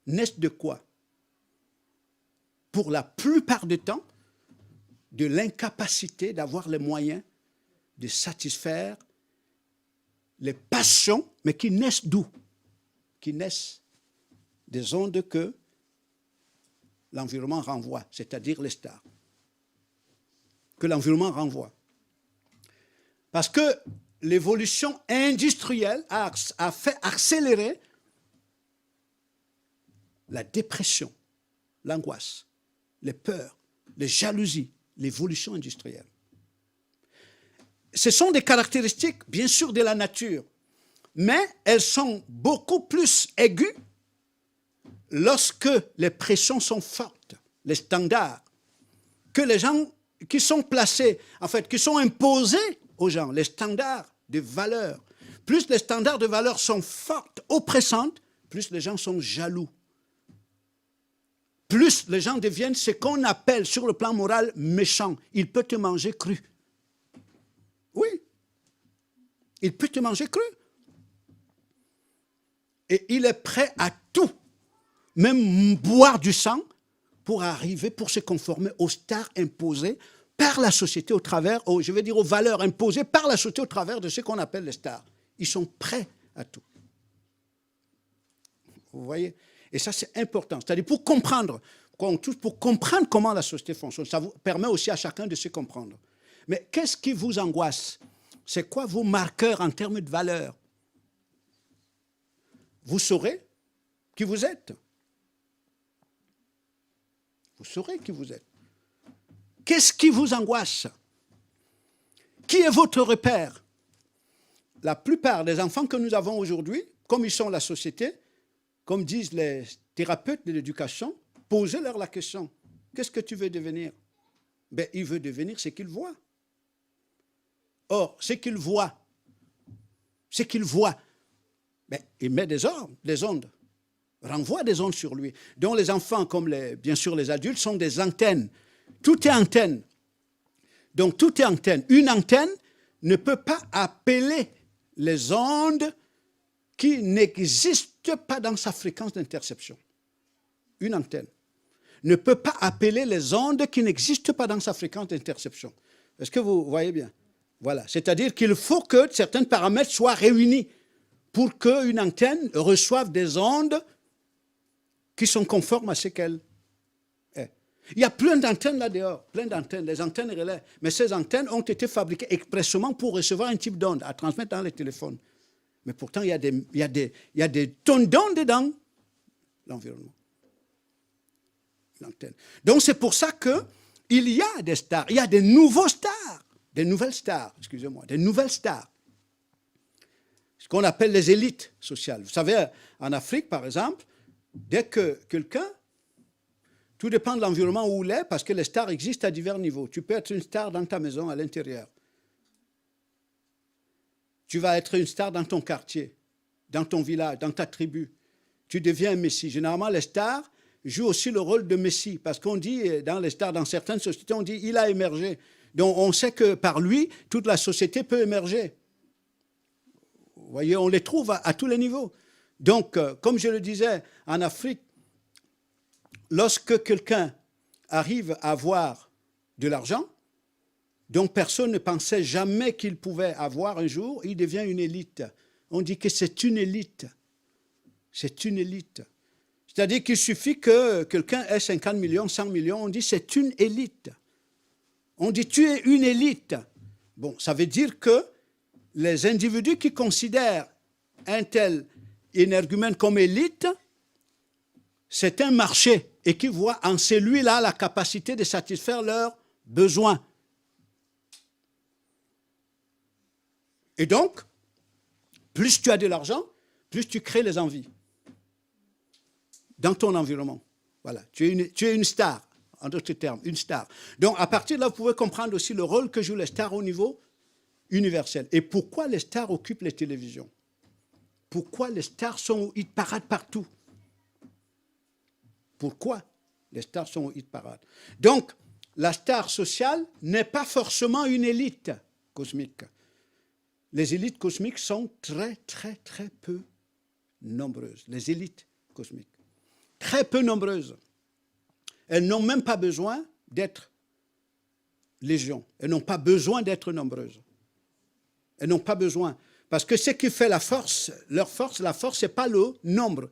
naissent de quoi? Pour la plupart du temps, de l'incapacité d'avoir les moyens de satisfaire les passions, mais qui naissent d'où? Qui naissent des ondes que l'environnement renvoie, c'est-à-dire les stars. Que l'environnement renvoie. Parce que l'évolution industrielle a fait accélérer la dépression, l'angoisse, les peurs, les jalousies, l'évolution industrielle. Ce sont des caractéristiques, bien sûr, de la nature, mais elles sont beaucoup plus aiguës lorsque les pressions sont fortes, les standards, que les gens qui sont placés, en fait, qui sont imposés aux gens, les standards de valeur. Plus les standards de valeur sont fortes, oppressantes, plus les gens sont jaloux. Plus les gens deviennent ce qu'on appelle, sur le plan moral, méchants. Il peut te manger cru. Oui. Il peut te manger cru. Et il est prêt à tout, même boire du sang, pour arriver, pour se conformer aux stars imposées par la société au travers, je vais dire aux valeurs imposées par la société au travers de ce qu'on appelle les stars. Ils sont prêts à tout. Vous voyez? Et ça, c'est important. C'est-à-dire pour comprendre comment la société fonctionne, ça vous permet aussi à chacun de se comprendre. Mais qu'est-ce qui vous angoisse? C'est quoi vos marqueurs en termes de valeurs? Vous saurez qui vous êtes. Vous saurez qui vous êtes. Qu'est-ce qui vous angoisse? Qui est votre repère? La plupart des enfants que nous avons aujourd'hui, comme ils sont la société, comme disent les thérapeutes de l'éducation, posez-leur la question. Qu'est-ce que tu veux devenir? Ben, il veut devenir ce qu'il voit. Or, ce qu'il voit, ben, il met des ondes. renvoie des ondes sur lui. Donc les enfants, comme bien sûr les adultes, sont des antennes. Tout est antenne. Donc tout est antenne. Une antenne ne peut pas appeler les ondes qui n'existent pas dans sa fréquence d'interception. Une antenne ne peut pas appeler les ondes qui n'existent pas dans sa fréquence d'interception. Est-ce que vous voyez bien? Voilà. C'est-à-dire qu'il faut que certains paramètres soient réunis pour qu'une antenne reçoive des ondes qui sont conformes à ce qu'elle est. Il y a plein d'antennes là-dehors, plein d'antennes, les antennes relais. Mais ces antennes ont été fabriquées expressément pour recevoir un type d'onde à transmettre dans les téléphones. Mais pourtant, il y a des tonnes d'ondes dans l'environnement. L'antenne. Donc, c'est pour ça qu'il y a des stars, il y a des nouveaux stars, des nouvelles stars, excusez-moi, des nouvelles stars. Ce qu'on appelle les élites sociales. Vous savez, en Afrique, par exemple, dès que quelqu'un, tout dépend de l'environnement où il est, parce que les stars existent à divers niveaux. Tu peux être une star dans ta maison, à l'intérieur. Tu vas être une star dans ton quartier, dans ton village, dans ta tribu. Tu deviens un messie. Généralement, les stars jouent aussi le rôle de messie, parce qu'on dit, dans les stars, dans certaines sociétés, on dit, il a émergé. Donc, on sait que par lui, toute la société peut émerger. Vous voyez, on les trouve à tous les niveaux. Donc, comme je le disais, en Afrique, lorsque quelqu'un arrive à avoir de l'argent, dont personne ne pensait jamais qu'il pouvait avoir un jour, il devient une élite. On dit que c'est une élite. C'est une élite. C'est-à-dire qu'il suffit que quelqu'un ait 50 millions, 100 millions, on dit c'est une élite. On dit tu es une élite. Bon, ça veut dire que les individus qui considèrent un tel énergumène comme élite, c'est un marché et qui voient en celui-là la capacité de satisfaire leurs besoins. Et donc, plus tu as de l'argent, plus tu crées les envies dans ton environnement. Voilà, tu es une star, en d'autres termes, une star. Donc, à partir de là, vous pouvez comprendre aussi le rôle que jouent les stars au niveau universel. Et pourquoi les stars occupent les télévisions? Pourquoi les stars sont au hit parade partout? Pourquoi les stars sont au hit parade? Donc, la star sociale n'est pas forcément une élite cosmique. Les élites cosmiques sont très, très, très peu nombreuses. Les élites cosmiques. Très peu nombreuses. Elles n'ont même pas besoin d'être légion. Elles n'ont pas besoin d'être nombreuses. Elles n'ont pas besoin. Parce que ce qui fait la force, la force, ce n'est pas le nombre.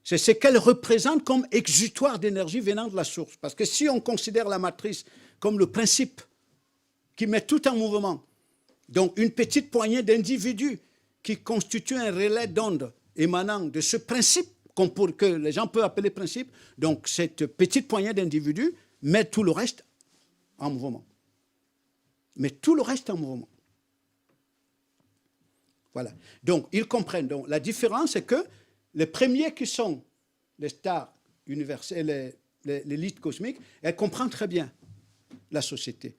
C'est ce qu'elles représentent comme exutoire d'énergie venant de la source. Parce que si on considère la matrice comme le principe qui met tout en mouvement, donc une petite poignée d'individus qui constituent un relais d'ondes émanant de ce principe que les gens peuvent appeler principe, donc cette petite poignée d'individus met tout le reste en mouvement. Mais tout le reste en mouvement. Voilà. Donc, ils comprennent. Donc, la différence, c'est que les premiers qui sont les stars universelles, l'élite cosmique, elles comprennent très bien la société.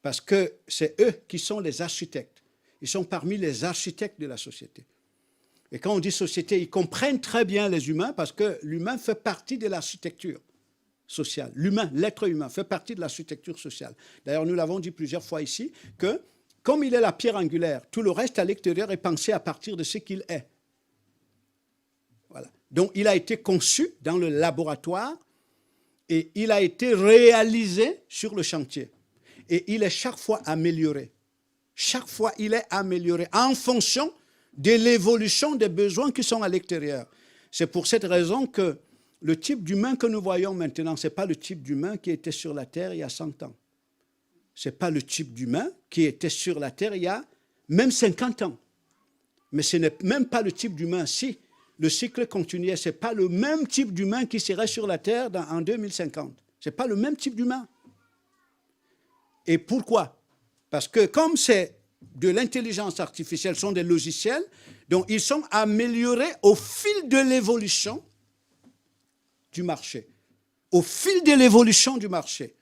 Parce que c'est eux qui sont les architectes. Ils sont parmi les architectes de la société. Et quand on dit société, ils comprennent très bien les humains parce que l'humain fait partie de l'architecture sociale. L'humain, l'être humain, fait partie de l'architecture sociale. D'ailleurs, nous l'avons dit plusieurs fois ici, que comme il est la pierre angulaire, tout le reste à l'extérieur est pensé à partir de ce qu'il est. Voilà. Donc, il a été conçu dans le laboratoire et il a été réalisé sur le chantier. Et il est chaque fois amélioré. Chaque fois, il est amélioré en fonction de l'évolution des besoins qui sont à l'extérieur. C'est pour cette raison que le type d'humain que nous voyons maintenant, ce n'est pas le type d'humain qui était sur la Terre il y a 100 ans. Ce n'est pas le type d'humain qui était sur la Terre il y a même 50 ans. Mais ce n'est même pas le type d'humain. Si le cycle continuait, ce n'est pas le même type d'humain qui serait sur la Terre en 2050. Ce n'est pas le même type d'humain. Et pourquoi? Parce que comme c'est de l'intelligence artificielle, sont des logiciels, donc ils sont améliorés au fil de l'évolution du marché. Au fil de l'évolution du marché.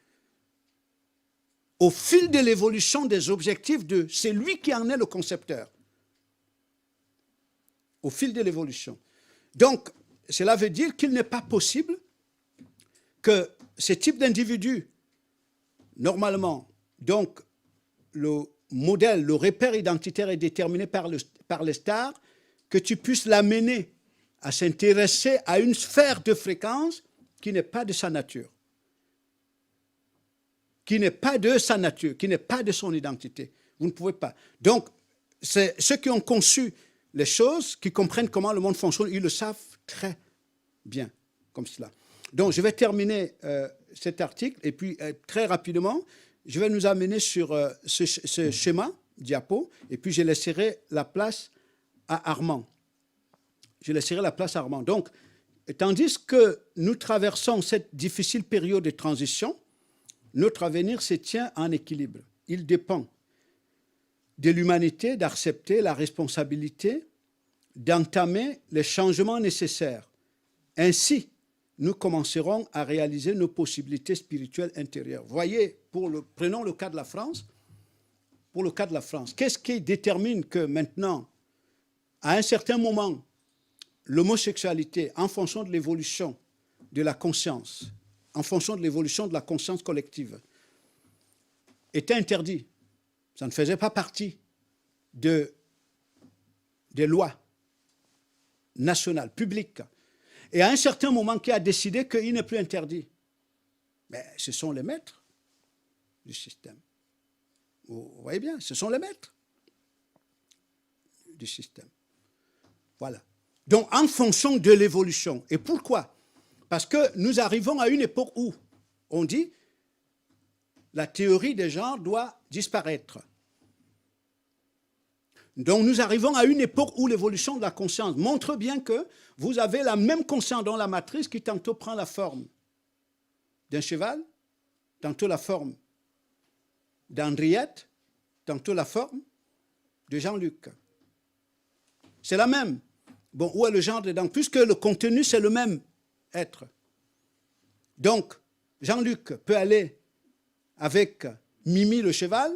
Au fil de l'évolution des objectifs de celui qui en est le concepteur. Au fil de l'évolution. Donc, cela veut dire qu'il n'est pas possible que ce type d'individu, normalement, donc le modèle, le repère identitaire est déterminé par les stars, que tu puisses l'amener à s'intéresser à une sphère de fréquence qui n'est pas de sa nature. Qui n'est pas de sa nature, qui n'est pas de son identité. Vous ne pouvez pas. Donc, c'est ceux qui ont conçu les choses, qui comprennent comment le monde fonctionne, ils le savent très bien, comme cela. Donc, je vais terminer cet article, et puis très rapidement, je vais nous amener sur ce schéma, diapo, et puis je laisserai la place à Armand. Je laisserai la place à Armand. Donc, tandis que nous traversons cette difficile période de transition, notre avenir se tient en équilibre. Il dépend de l'humanité d'accepter la responsabilité d'entamer les changements nécessaires. Ainsi, nous commencerons à réaliser nos possibilités spirituelles intérieures. Voyez, prenons le cas de la France. Pour le cas de la France, qu'est-ce qui détermine que maintenant, à un certain moment, l'homosexualité, en fonction de l'évolution de la conscience, en fonction de l'évolution de la conscience collective, était interdit. Ça ne faisait pas partie des lois nationales, publiques. Et à un certain moment, qui a décidé qu'il n'est plus interdit? Mais ce sont les maîtres du système. Vous voyez bien, ce sont les maîtres du système. Voilà. Donc, en fonction de l'évolution. Et pourquoi? Parce que nous arrivons à une époque où on dit la théorie des genres doit disparaître. Donc, nous arrivons à une époque où l'évolution de la conscience montre bien que vous avez la même conscience dans la matrice qui tantôt prend la forme d'un cheval, tantôt la forme d'Henriette, tantôt la forme de Jean-Luc. C'est la même. Bon, où est le genre dedans? Puisque le contenu, c'est le même être. Donc, Jean-Luc peut aller avec Mimi le cheval,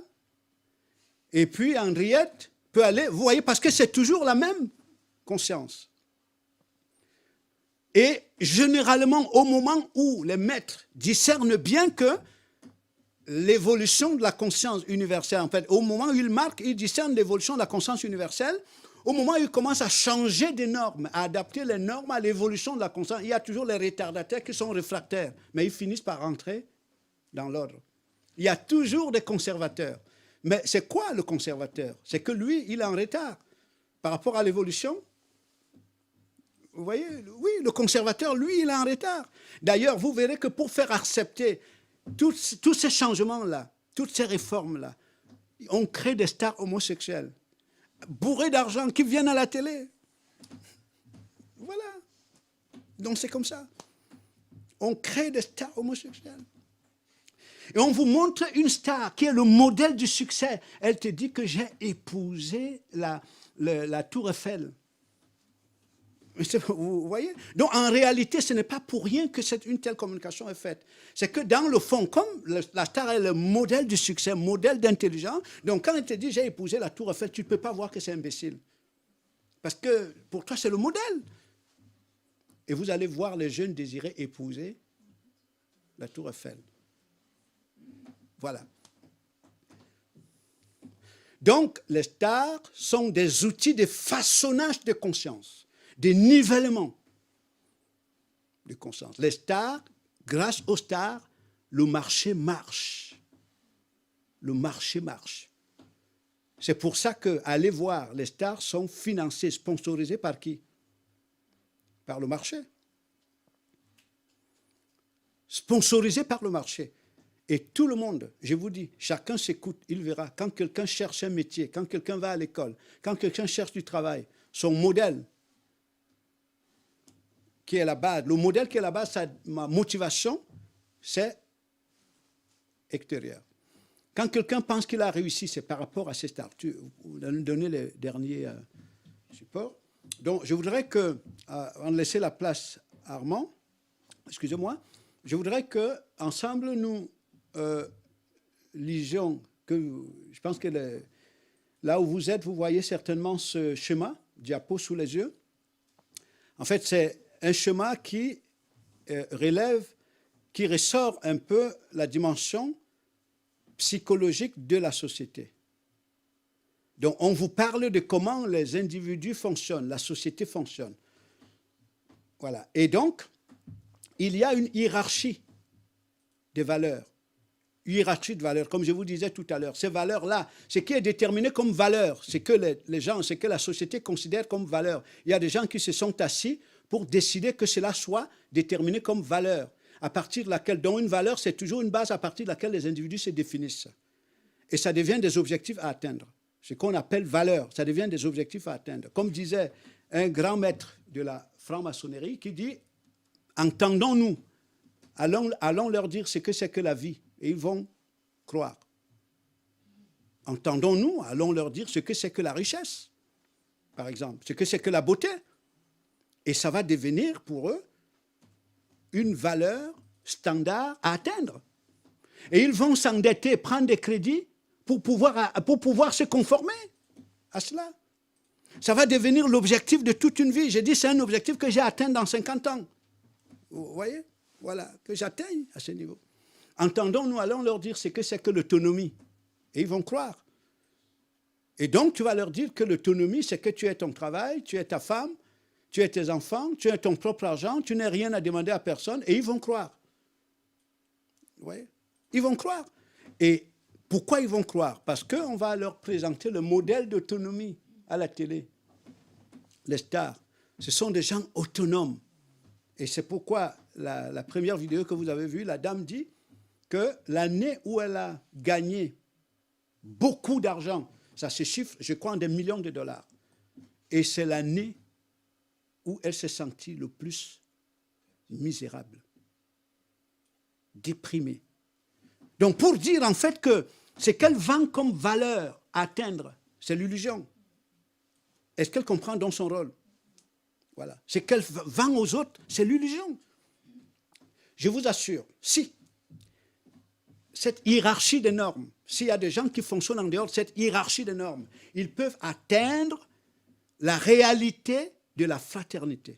et puis Henriette peut aller, vous voyez, parce que c'est toujours la même conscience. Et généralement, au moment où les maîtres discernent bien que l'évolution de la conscience universelle, en fait, au moment où ils marquent, ils discernent l'évolution de la conscience universelle, au moment où ils commencent à changer des normes, à adapter les normes à l'évolution de la conscience, il y a toujours les retardataires qui sont réfractaires, mais ils finissent par rentrer dans l'ordre. Il y a toujours des conservateurs. Mais c'est quoi le conservateur? C'est que lui, il est en retard par rapport à l'évolution. Vous voyez? Oui, le conservateur, lui, il est en retard. D'ailleurs, vous verrez que pour faire accepter tous ces changements-là, toutes ces réformes-là, on crée des stars homosexuelles, bourrés d'argent, qui viennent à la télé. Voilà. Donc c'est comme ça. On crée des stars homosexuelles. Et on vous montre une star qui est le modèle du succès. Elle te dit que j'ai épousé la Tour Eiffel. Vous voyez? Donc, en réalité, ce n'est pas pour rien que une telle communication est faite. C'est que dans le fond, comme la star est le modèle du succès, modèle d'intelligence, donc quand elle te dit « j'ai épousé la Tour Eiffel », tu ne peux pas voir que c'est imbécile. Parce que pour toi, c'est le modèle. Et vous allez voir les jeunes désirer épouser la Tour Eiffel. Voilà. Donc, les stars sont des outils de façonnage de conscience, de nivellement de conscience. Les stars, grâce aux stars, le marché marche. Le marché marche. C'est pour ça que, allez voir, les stars sont financées, sponsorisées par qui? Par le marché. Sponsorisées par le marché. Et tout le monde, je vous dis, chacun s'écoute, il verra. Quand quelqu'un cherche un métier, quand quelqu'un va à l'école, quand quelqu'un cherche du travail, son modèle qui est la base, le modèle qui est la base, sa motivation, c'est extérieur. Quand quelqu'un pense qu'il a réussi, c'est par rapport à ses stars. Vous allez nous donner les derniers supports. Donc, je voudrais que, avant de laisser la place à Armand, excusez-moi, je voudrais qu'ensemble, nous lisions, je pense que là où vous êtes, vous voyez certainement ce schéma, diapo sous les yeux. En fait, c'est un schéma qui relève, qui ressort un peu la dimension psychologique de la société. Donc, on vous parle de comment les individus fonctionnent, la société fonctionne. Voilà. Et donc, il y a une hiérarchie des valeurs. Hiérarchie de valeurs, comme je vous disais tout à l'heure. Ces valeurs-là, ce qui est déterminé comme valeur, c'est que les gens, c'est que la société considère comme valeur. Il y a des gens qui se sont assis pour décider que cela soit déterminé comme valeur, à partir de laquelle, dont une valeur, c'est toujours une base à partir de laquelle les individus se définissent. Et ça devient des objectifs à atteindre. Ce qu'on appelle valeur, ça devient des objectifs à atteindre. Comme disait un grand maître de la franc-maçonnerie qui dit « Entendons-nous, allons leur dire ce que c'est que la vie. » Et ils vont croire. Entendons-nous, allons leur dire ce que c'est que la richesse, par exemple, ce que c'est que la beauté. Et ça va devenir pour eux une valeur standard à atteindre. Et ils vont s'endetter, prendre des crédits pour pouvoir se conformer à cela. Ça va devenir l'objectif de toute une vie. J'ai dit, c'est un objectif que j'ai atteint dans 50 ans. Vous voyez? Voilà, que j'atteigne à ce niveau. Entendons-nous, allons leur dire ce que c'est que l'autonomie. Et ils vont croire. Et donc, tu vas leur dire que l'autonomie, c'est que tu es ton travail, tu es ta femme, tu es tes enfants, tu as ton propre argent, tu n'as rien à demander à personne, et ils vont croire. Vous voyez? Ils vont croire. Et pourquoi ils vont croire? Parce qu'on va leur présenter le modèle d'autonomie à la télé. Les stars, ce sont des gens autonomes. Et c'est pourquoi la première vidéo que vous avez vue, la dame dit que l'année où elle a gagné beaucoup d'argent, ça se chiffre, je crois, en des millions de dollars. Et c'est l'année où elle s'est sentie le plus misérable, déprimée. Donc, pour dire en fait que ce qu'elle vend comme valeur à atteindre, c'est l'illusion. Est-ce qu'elle comprend donc son rôle? Voilà. Ce qu'elle vend aux autres, c'est l'illusion. Je vous assure, si cette hiérarchie des normes, s'il y a des gens qui fonctionnent en dehors de cette hiérarchie des normes, ils peuvent atteindre la réalité de la fraternité.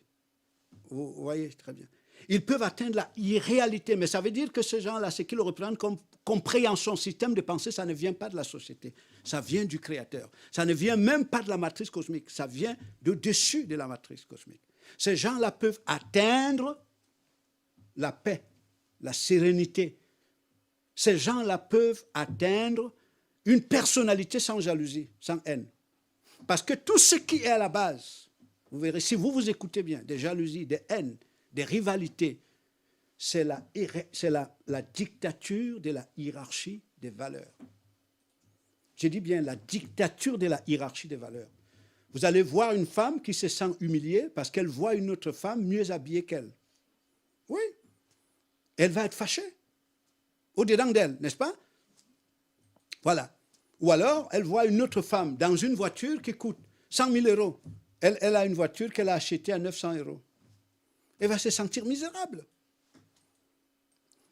Vous voyez très bien. Ils peuvent atteindre la réalité, mais ça veut dire que ces gens-là, ce qu'ils représentent comme compréhension, système de pensée, ça ne vient pas de la société, ça vient du Créateur. Ça ne vient même pas de la matrice cosmique, ça vient de dessus de la matrice cosmique. Ces gens-là peuvent atteindre la paix, la sérénité. Ces gens-là peuvent atteindre une personnalité sans jalousie, sans haine. Parce que tout ce qui est à la base, vous verrez, si vous vous écoutez bien, des jalousies, des haines, des rivalités, c'est la dictature de la hiérarchie des valeurs. Je dis bien la dictature de la hiérarchie des valeurs. Vous allez voir une femme qui se sent humiliée parce qu'elle voit une autre femme mieux habillée qu'elle. Oui, elle va être fâchée au-dedans d'elle, n'est-ce pas? Voilà. Ou alors, elle voit une autre femme dans une voiture qui coûte 100 000 euros. Elle a une voiture qu'elle a achetée à 900 euros. Elle va se sentir misérable.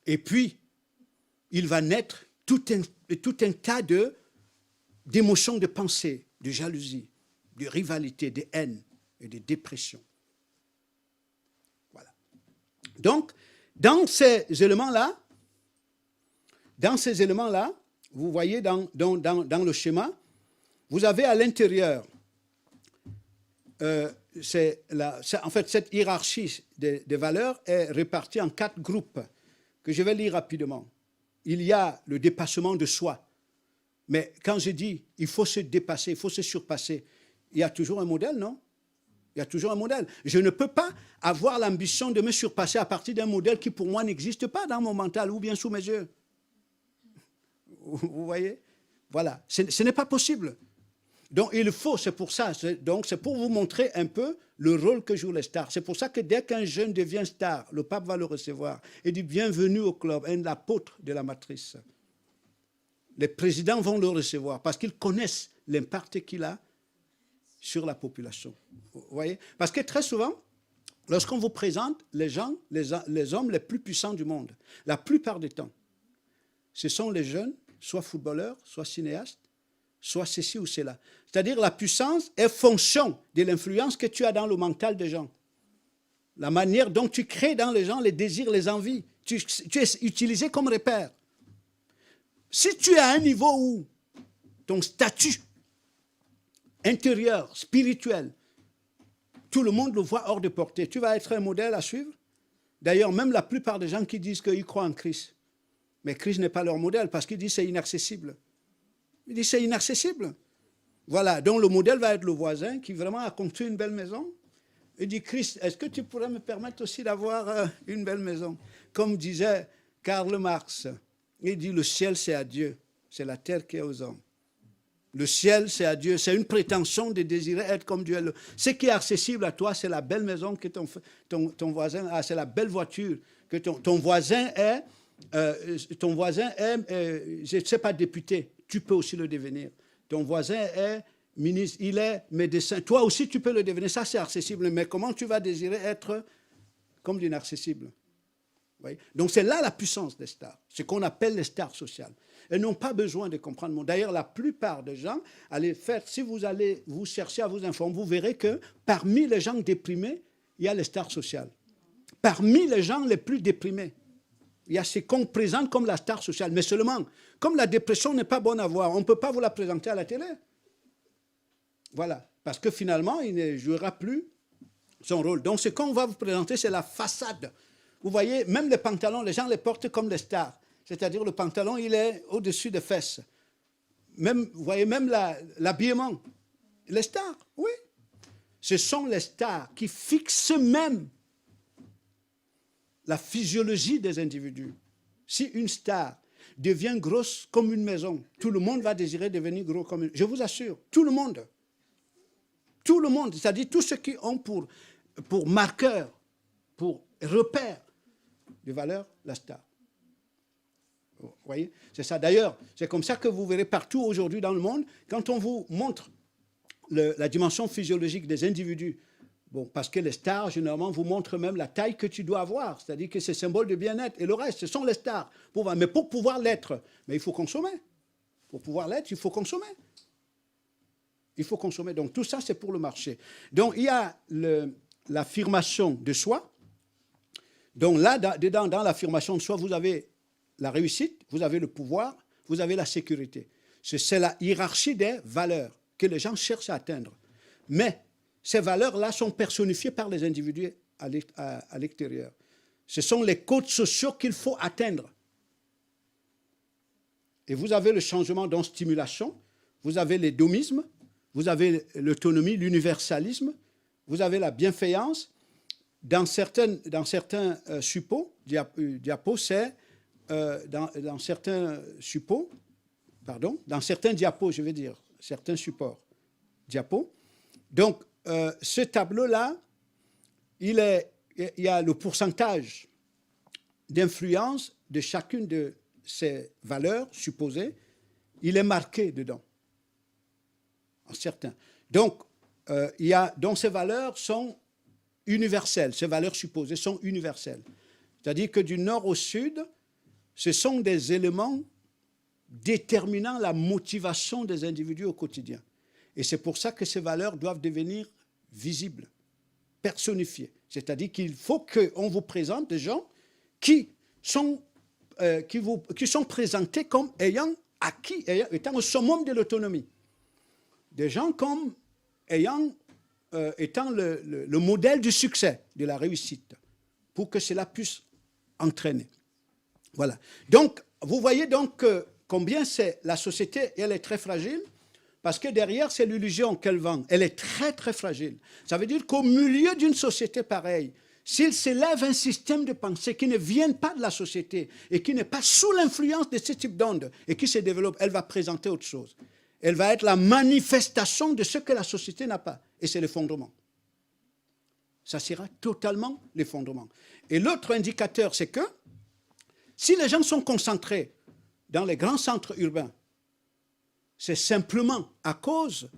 Et puis, il va naître tout un tas d'émotions, de pensée, de jalousie, de rivalité, de haine et de dépression. Voilà. Donc, dans ces éléments-là, vous voyez dans le schéma, vous avez à l'intérieur, en fait, cette hiérarchie des valeurs est répartie en 4 groupes que je vais lire rapidement. Il y a le dépassement de soi. Mais quand je dis il faut se dépasser, il faut se surpasser, il y a toujours un modèle, non? Il y a toujours un modèle. Je ne peux pas avoir l'ambition de me surpasser à partir d'un modèle qui pour moi n'existe pas dans mon mental ou bien sous mes yeux. Vous voyez? Voilà. Ce n'est pas possible. Donc, il faut, c'est pour ça, c'est pour vous montrer un peu le rôle que jouent les stars. C'est pour ça que dès qu'un jeune devient star, le pape va le recevoir et dit bienvenue au club, un apôtre de la matrice. Les présidents vont le recevoir parce qu'ils connaissent l'impact qu'il a sur la population. Vous voyez? Parce que très souvent, lorsqu'on vous présente les gens, les hommes les plus puissants du monde, la plupart du temps, ce sont les jeunes, soit footballeurs, soit cinéastes, soit ceci ou cela. C'est-à-dire la puissance est fonction de l'influence que tu as dans le mental des gens. la manière dont tu crées dans les gens les désirs, les envies. Tu es utilisé comme repère. Si tu es à un niveau où ton statut intérieur, spirituel, tout le monde le voit hors de portée, tu vas être un modèle à suivre. D'ailleurs, même la plupart des gens qui disent qu'ils croient en Christ, mais Christ n'est pas leur modèle parce qu'ils disent que c'est inaccessible. Ils disent que c'est inaccessible. Voilà, donc le modèle va être le voisin qui vraiment a construit une belle maison. Il dit, Christ, est-ce que tu pourrais me permettre aussi d'avoir une belle maison? Comme disait Karl Marx, il dit, le ciel c'est à Dieu, c'est la terre qui est aux hommes. Le ciel c'est à Dieu, c'est une prétention de désirer être comme Dieu. Ce qui est accessible à toi, c'est la belle maison que ton voisin a, c'est la belle voiture que ton voisin est. Je ne sais pas, député, tu peux aussi le devenir. Ton voisin est ministre, il est médecin. Toi aussi, tu peux le devenir. Ça, c'est accessible. Mais comment tu vas désirer être comme l'inaccessible? Donc, c'est là la puissance des stars. Ce qu'on appelle les stars sociales. Elles n'ont pas besoin de comprendre le monde. D'ailleurs, la plupart des gens, si vous allez vous chercher à vous informer, vous verrez que parmi les gens déprimés, il y a les stars sociales. Parmi les gens les plus déprimés, il y a ce qu'on présente comme la star sociale. Mais seulement, comme la dépression n'est pas bonne à voir, on ne peut pas vous la présenter à la télé. Voilà. Parce que finalement, il ne jouera plus son rôle. Donc, ce qu'on va vous présenter, c'est la façade. Vous voyez, même les pantalons, les gens les portent comme des stars. C'est-à-dire, le pantalon, il est au-dessus des fesses. Même, vous voyez, même l'habillement. Les stars, oui. Ce sont les stars qui fixent même la physiologie des individus. Si une star devient grosse comme une maison, tout le monde va désirer devenir gros comme une... Je vous assure, tout le monde. Tout le monde, c'est-à-dire tous ceux qui ont pour marqueur, pour repère de valeur, la star. Vous voyez? C'est ça. D'ailleurs, c'est comme ça que vous verrez partout aujourd'hui dans le monde, quand on vous montre la dimension physiologique des individus. Bon, parce que les stars, généralement, vous montrent même la taille que tu dois avoir. C'est-à-dire que c'est symbole de bien-être. Et le reste, ce sont les stars. Mais pour pouvoir l'être, il faut consommer. Pour pouvoir l'être, il faut consommer. Il faut consommer. Donc, tout ça, c'est pour le marché. Donc, il y a l'affirmation de soi. Donc, là, dedans, dans l'affirmation de soi, vous avez la réussite, vous avez le pouvoir, vous avez la sécurité. C'est la hiérarchie des valeurs que les gens cherchent à atteindre. Mais ces valeurs-là sont personnifiées par les individus à l'extérieur. Ce sont les codes sociaux qu'il faut atteindre. Et vous avez le changement dans stimulation, vous avez l'édomisme, vous avez l'autonomie, l'universalisme, vous avez la bienfaillance. Dans certains suppos, diapos, c'est dans certains suppos, dans certains diapos, je veux dire, certains supports, diapos. Donc, ce tableau-là, il y a le pourcentage d'influence de chacune de ces valeurs supposées, il est marqué dedans, en certains. Donc, donc ces valeurs sont universelles, ces valeurs supposées sont universelles. C'est-à-dire que du nord au sud, ce sont des éléments déterminant la motivation des individus au quotidien. Et c'est pour ça que ces valeurs doivent devenir visibles, personnifiées. C'est-à-dire qu'il faut qu'on vous présente des gens qui sont présentés comme ayant acquis, étant au summum de l'autonomie. Des gens comme étant le modèle du succès, de la réussite, pour que cela puisse entraîner. Voilà. Donc, vous voyez donc combien la société, elle est très fragile, parce que derrière, c'est l'illusion qu'elle vend. Elle est très, très fragile. Ça veut dire qu'au milieu d'une société pareille, s'il s'élève un système de pensée qui ne vient pas de la société et qui n'est pas sous l'influence de ce type d'onde et qui se développe, elle va présenter autre chose. Elle va être la manifestation de ce que la société n'a pas. Et c'est l'effondrement. Ça sera totalement l'effondrement. Et l'autre indicateur, c'est que si les gens sont concentrés dans les grands centres urbains, c'est simplement à cause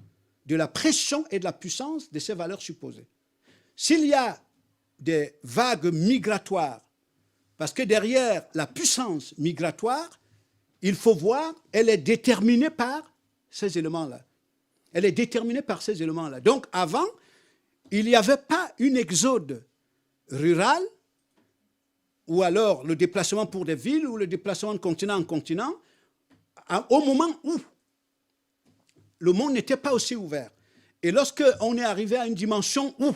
de la pression et de la puissance de ces valeurs supposées. S'il y a des vagues migratoires, parce que derrière la puissance migratoire, il faut voir, elle est déterminée par ces éléments-là. Elle est déterminée par ces éléments-là. Donc avant, il n'y avait pas une exode rural, ou alors le déplacement pour des villes, ou le déplacement de continent en continent, au moment où le monde n'était pas aussi ouvert. Et lorsqu'on est arrivé à une dimension où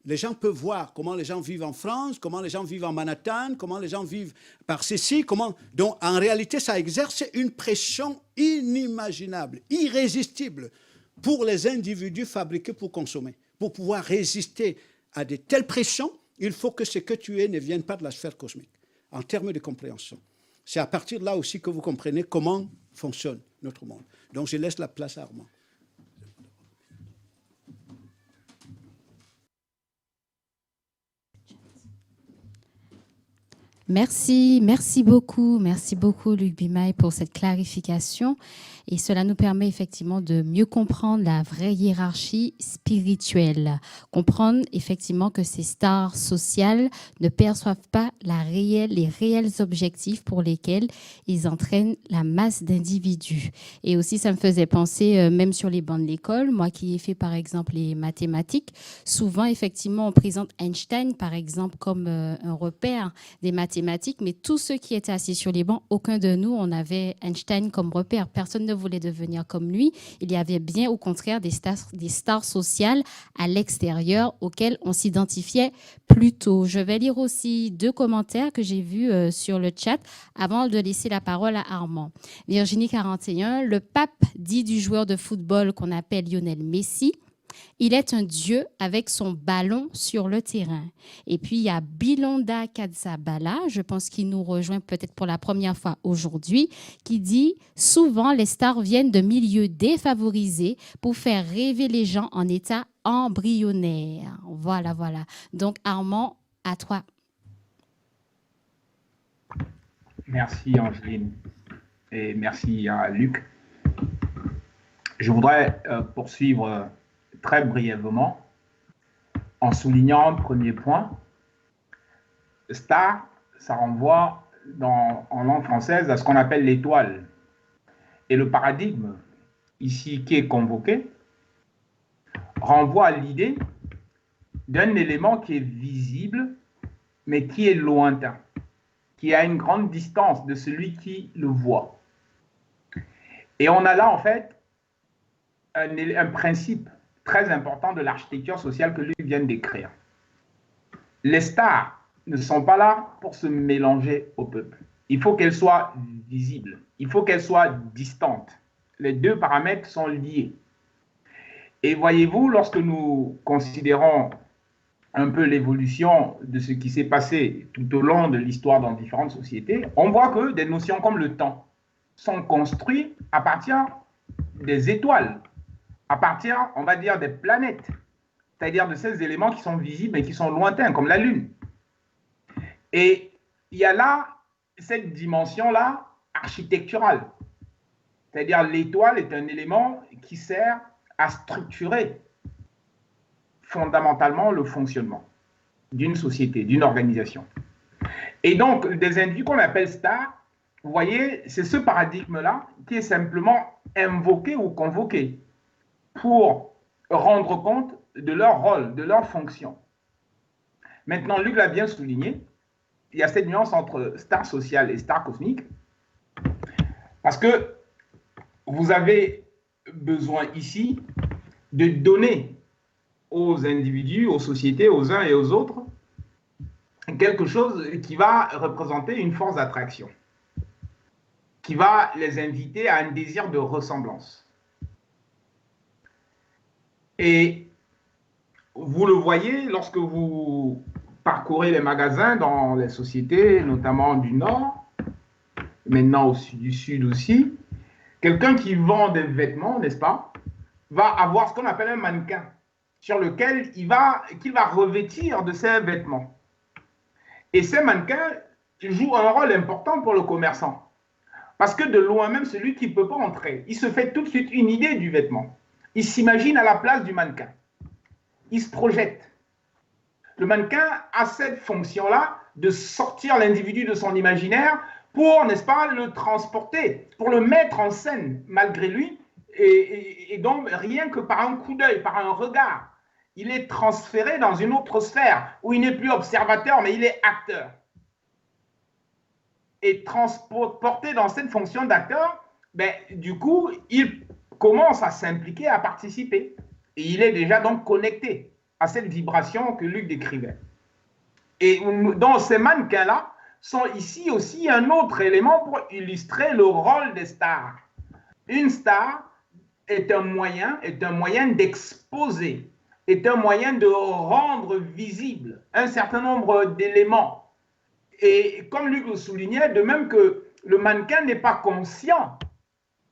les gens peuvent voir comment les gens vivent en France, comment les gens vivent en Manhattan, comment les gens vivent par ceci, donc en réalité, ça exerce une pression inimaginable, irrésistible pour les individus fabriqués pour consommer. Pour pouvoir résister à de telles pressions, il faut que ce que tu es ne vienne pas de la sphère cosmique, en termes de compréhension. C'est à partir de là aussi que vous comprenez comment fonctionne notre monde. Donc, je laisse la place à Armand. Merci beaucoup Luc Bimaï pour cette clarification. Et cela nous permet effectivement de mieux comprendre la vraie hiérarchie spirituelle. Comprendre effectivement que ces stars sociales ne perçoivent pas les réels objectifs pour lesquels ils entraînent la masse d'individus. Et aussi, ça me faisait penser, même sur les bancs de l'école, moi qui ai fait par exemple les mathématiques, souvent effectivement on présente Einstein par exemple comme un repère des mathématiques, mais tous ceux qui étaient assis sur les bancs, aucun de nous, on avait Einstein comme repère. Personne ne voulait devenir comme lui. Il y avait bien au contraire des stars sociales à l'extérieur auxquelles on s'identifiait plus tôt. Je vais lire aussi 2 commentaires que j'ai vus sur le chat avant de laisser la parole à Armand. Virginie 41, le pape dit du joueur de football qu'on appelle Lionel Messi: il est un dieu avec son ballon sur le terrain. Et puis, il y a Bilonda Kadzabala, je pense qu'il nous rejoint peut-être pour la première fois aujourd'hui, qui dit « Souvent, les stars viennent de milieux défavorisés pour faire rêver les gens en état embryonnaire. » Voilà. Donc, Armand, à toi. Merci, Angeline. Et merci à Luc. Je voudrais poursuivre très brièvement en soulignant un premier point. Star, ça renvoie en langue française à ce qu'on appelle l'étoile. Et le paradigme ici qui est convoqué renvoie à l'idée d'un élément qui est visible mais qui est lointain, qui a une grande distance de celui qui le voit. Et on a là en fait un principe très important de l'architecture sociale que lui vient de décrire. Les stars ne sont pas là pour se mélanger au peuple. Il faut qu'elles soient visibles, il faut qu'elles soient distantes. Les 2 paramètres sont liés. Et voyez-vous, lorsque nous considérons un peu l'évolution de ce qui s'est passé tout au long de l'histoire dans différentes sociétés, on voit que des notions comme le temps sont construites à partir des étoiles, à partir, on va dire, des planètes, c'est-à-dire de ces éléments qui sont visibles et qui sont lointains, comme la Lune. Et il y a là cette dimension-là architecturale, c'est-à-dire l'étoile est un élément qui sert à structurer fondamentalement le fonctionnement d'une société, d'une organisation. Et donc, des individus qu'on appelle stars, vous voyez, c'est ce paradigme-là qui est simplement invoqué ou convoqué pour rendre compte de leur rôle, de leur fonction. Maintenant, Luc l'a bien souligné, il y a cette nuance entre star sociale et star cosmique, parce que vous avez besoin ici de donner aux individus, aux sociétés, aux uns et aux autres, quelque chose qui va représenter une force d'attraction, qui va les inviter à un désir de ressemblance. Et vous le voyez lorsque vous parcourez les magasins dans les sociétés, notamment du Nord, maintenant du Sud aussi, quelqu'un qui vend des vêtements, n'est-ce pas, va avoir ce qu'on appelle un mannequin sur lequel qu'il va revêtir de ses vêtements. Et ces mannequins jouent un rôle important pour le commerçant. Parce que de loin même, celui qui ne peut pas entrer, il se fait tout de suite une idée du vêtement. Il s'imagine à la place du mannequin. Il se projette. Le mannequin a cette fonction-là de sortir l'individu de son imaginaire pour, n'est-ce pas, le transporter, pour le mettre en scène malgré lui, et donc rien que par un coup d'œil, par un regard, il est transféré dans une autre sphère où il n'est plus observateur, mais il est acteur. Et transporté dans cette fonction d'acteur, ben, du coup, il commence à s'impliquer, à participer. Et il est déjà donc connecté à cette vibration que Luc décrivait. Et dans ces mannequins-là, sont ici aussi un autre élément pour illustrer le rôle des stars. Une star est un moyen d'exposer, est un moyen de rendre visible un certain nombre d'éléments. Et comme Luc le soulignait, de même que le mannequin n'est pas conscient,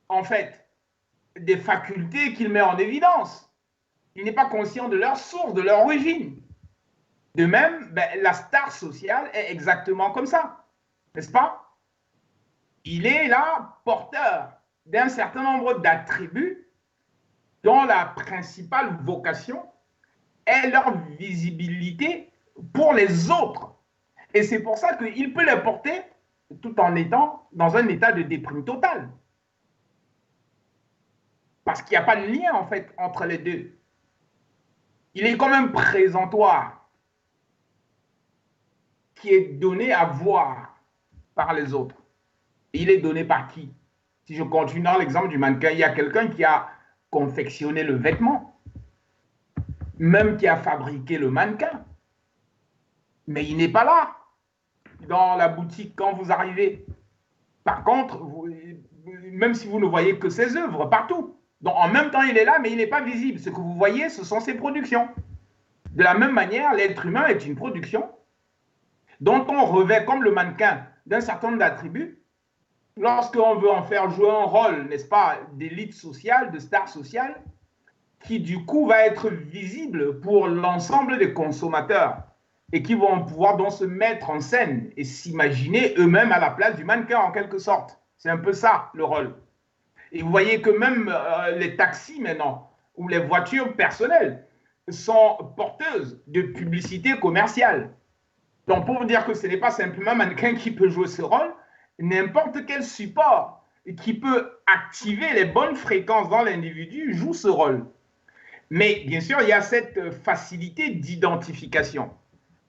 en fait, des facultés qu'il met en évidence. Il n'est pas conscient de leur source, de leur origine. De même, ben, la star sociale est exactement comme ça, n'est-ce pas? Il est là porteur d'un certain nombre d'attributs dont la principale vocation est leur visibilité pour les autres. Et c'est pour ça qu'il peut les porter tout en étant dans un état de déprime totale. Parce qu'il n'y a pas de lien, en fait, entre les deux. Il est comme un présentoir qui est donné à voir par les autres. Et il est donné par qui? Si je continue dans l'exemple du mannequin, il y a quelqu'un qui a confectionné le vêtement, même qui a fabriqué le mannequin. Mais il n'est pas là, dans la boutique, quand vous arrivez. Par contre, même si vous ne voyez que ses œuvres partout. Donc, en même temps, il est là, mais il n'est pas visible. Ce que vous voyez, ce sont ses productions. De la même manière, l'être humain est une production dont on revêt, comme le mannequin, d'un certain nombre d'attributs. Lorsqu'on veut en faire jouer un rôle, n'est-ce pas, d'élite sociale, de star sociale, qui du coup va être visible pour l'ensemble des consommateurs et qui vont pouvoir donc se mettre en scène et s'imaginer eux-mêmes à la place du mannequin en quelque sorte. C'est un peu ça le rôle. Et vous voyez que même les taxis maintenant, ou les voitures personnelles, sont porteuses de publicité commerciale. Donc pour vous dire que ce n'est pas simplement un mannequin qui peut jouer ce rôle, n'importe quel support qui peut activer les bonnes fréquences dans l'individu joue ce rôle. Mais bien sûr, il y a cette facilité d'identification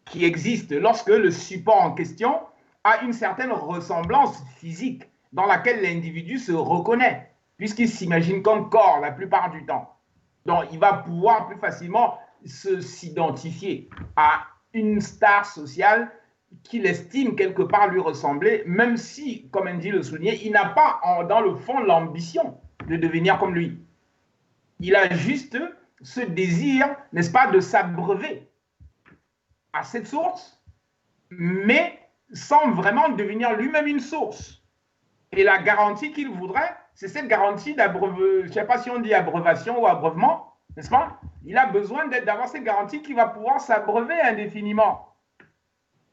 qui existe lorsque le support en question a une certaine ressemblance physique dans laquelle l'individu se reconnaît, puisqu'il s'imagine comme corps la plupart du temps. Donc, il va pouvoir plus facilement s'identifier à une star sociale qu'il estime quelque part lui ressembler, même si, comme Andy le soulignait, il n'a pas dans le fond l'ambition de devenir comme lui. Il a juste ce désir, n'est-ce pas, de s'abreuver à cette source, mais sans vraiment devenir lui-même une source. Et la garantie qu'il voudrait, c'est cette garantie d'abreuver, je ne sais pas si on dit abreuvation ou abreuvement, n'est-ce pas? Il a besoin d'avoir cette garantie qu'il va pouvoir s'abreuver indéfiniment.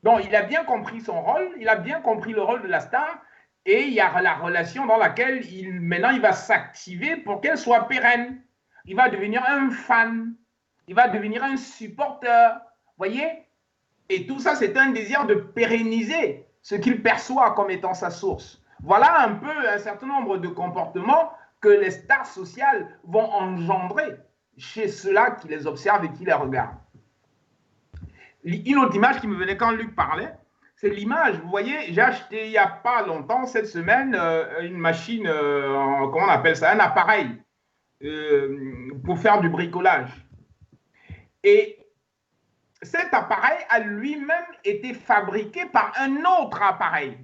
Donc, il a bien compris son rôle, il a bien compris le rôle de la star, et il y a la relation dans laquelle maintenant il va s'activer pour qu'elle soit pérenne. Il va devenir un fan, il va devenir un supporteur, voyez? Et tout ça, c'est un désir de pérenniser ce qu'il perçoit comme étant sa source. Voilà un peu un certain nombre de comportements que les stars sociales vont engendrer chez ceux-là qui les observent et qui les regardent. Une autre image qui me venait quand Luc parlait, c'est l'image, vous voyez, j'ai acheté il n'y a pas longtemps, cette semaine, une machine, comment on appelle ça, un appareil pour faire du bricolage. Et cet appareil a lui-même été fabriqué par un autre appareil.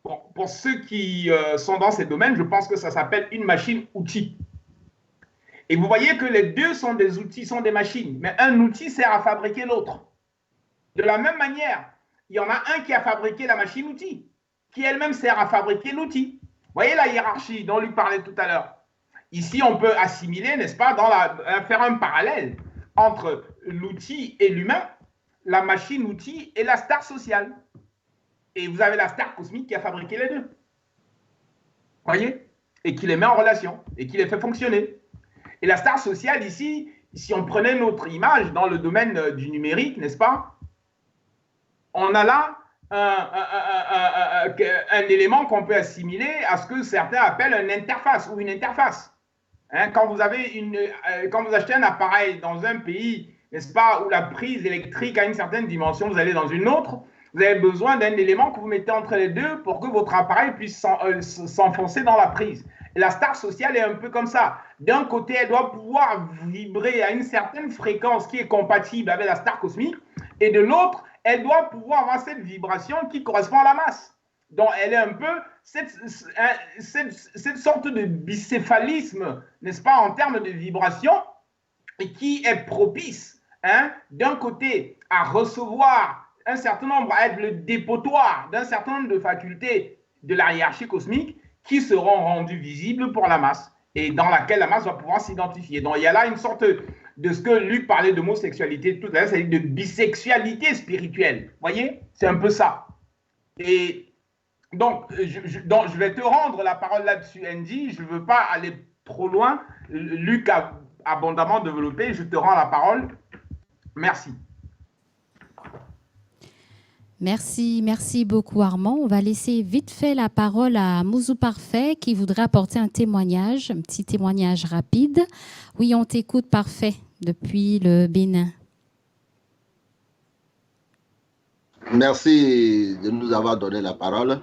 Bon, pour ceux qui sont dans ces domaines, je pense que ça s'appelle une machine-outil. Et vous voyez que les deux sont des outils, sont des machines, mais un outil sert à fabriquer l'autre. De la même manière, il y en a un qui a fabriqué la machine-outil, qui elle-même sert à fabriquer l'outil. Vous voyez la hiérarchie dont Luc parlait tout à l'heure. Ici, on peut assimiler, n'est-ce pas, faire un parallèle entre l'outil et l'humain, la machine-outil et la star sociale. Et vous avez la star cosmique qui a fabriqué les deux. Vous voyez? Et qui les met en relation, et qui les fait fonctionner. Et la star sociale, ici, si on prenait notre image dans le domaine du numérique, n'est-ce pas? On a là un élément qu'on peut assimiler à ce que certains appellent une interface ou une interface. Hein, quand vous achetez un appareil dans un pays, n'est-ce pas, où la prise électrique a une certaine dimension, vous allez dans une autre, vous avez besoin d'un élément que vous mettez entre les deux pour que votre appareil puisse s'enfoncer dans la prise. Et la star sociale est un peu comme ça. D'un côté, elle doit pouvoir vibrer à une certaine fréquence qui est compatible avec la star cosmique, et de l'autre, elle doit pouvoir avoir cette vibration qui correspond à la masse. Donc, elle est un peu cette sorte de bicéphalisme, n'est-ce pas, en termes de vibration, qui est propice, hein, d'un côté, à recevoir un certain nombre, à être le dépotoir d'un certain nombre de facultés de la hiérarchie cosmique qui seront rendues visibles pour la masse et dans laquelle la masse va pouvoir s'identifier. Donc, il y a là une sorte de ce que Luc parlait d'homosexualité tout à l'heure, c'est-à-dire de bisexualité spirituelle. Vous voyez? C'est un peu ça. Et donc, je vais te rendre la parole là-dessus, Andy. Je ne veux pas aller trop loin. Luc a abondamment développé. Je te rends la parole. Merci. Merci beaucoup Armand. On va laisser vite fait la parole à Mouzou Parfait qui voudrait apporter un petit témoignage rapide. Oui, on t'écoute Parfait depuis le Bénin. Merci de nous avoir donné la parole.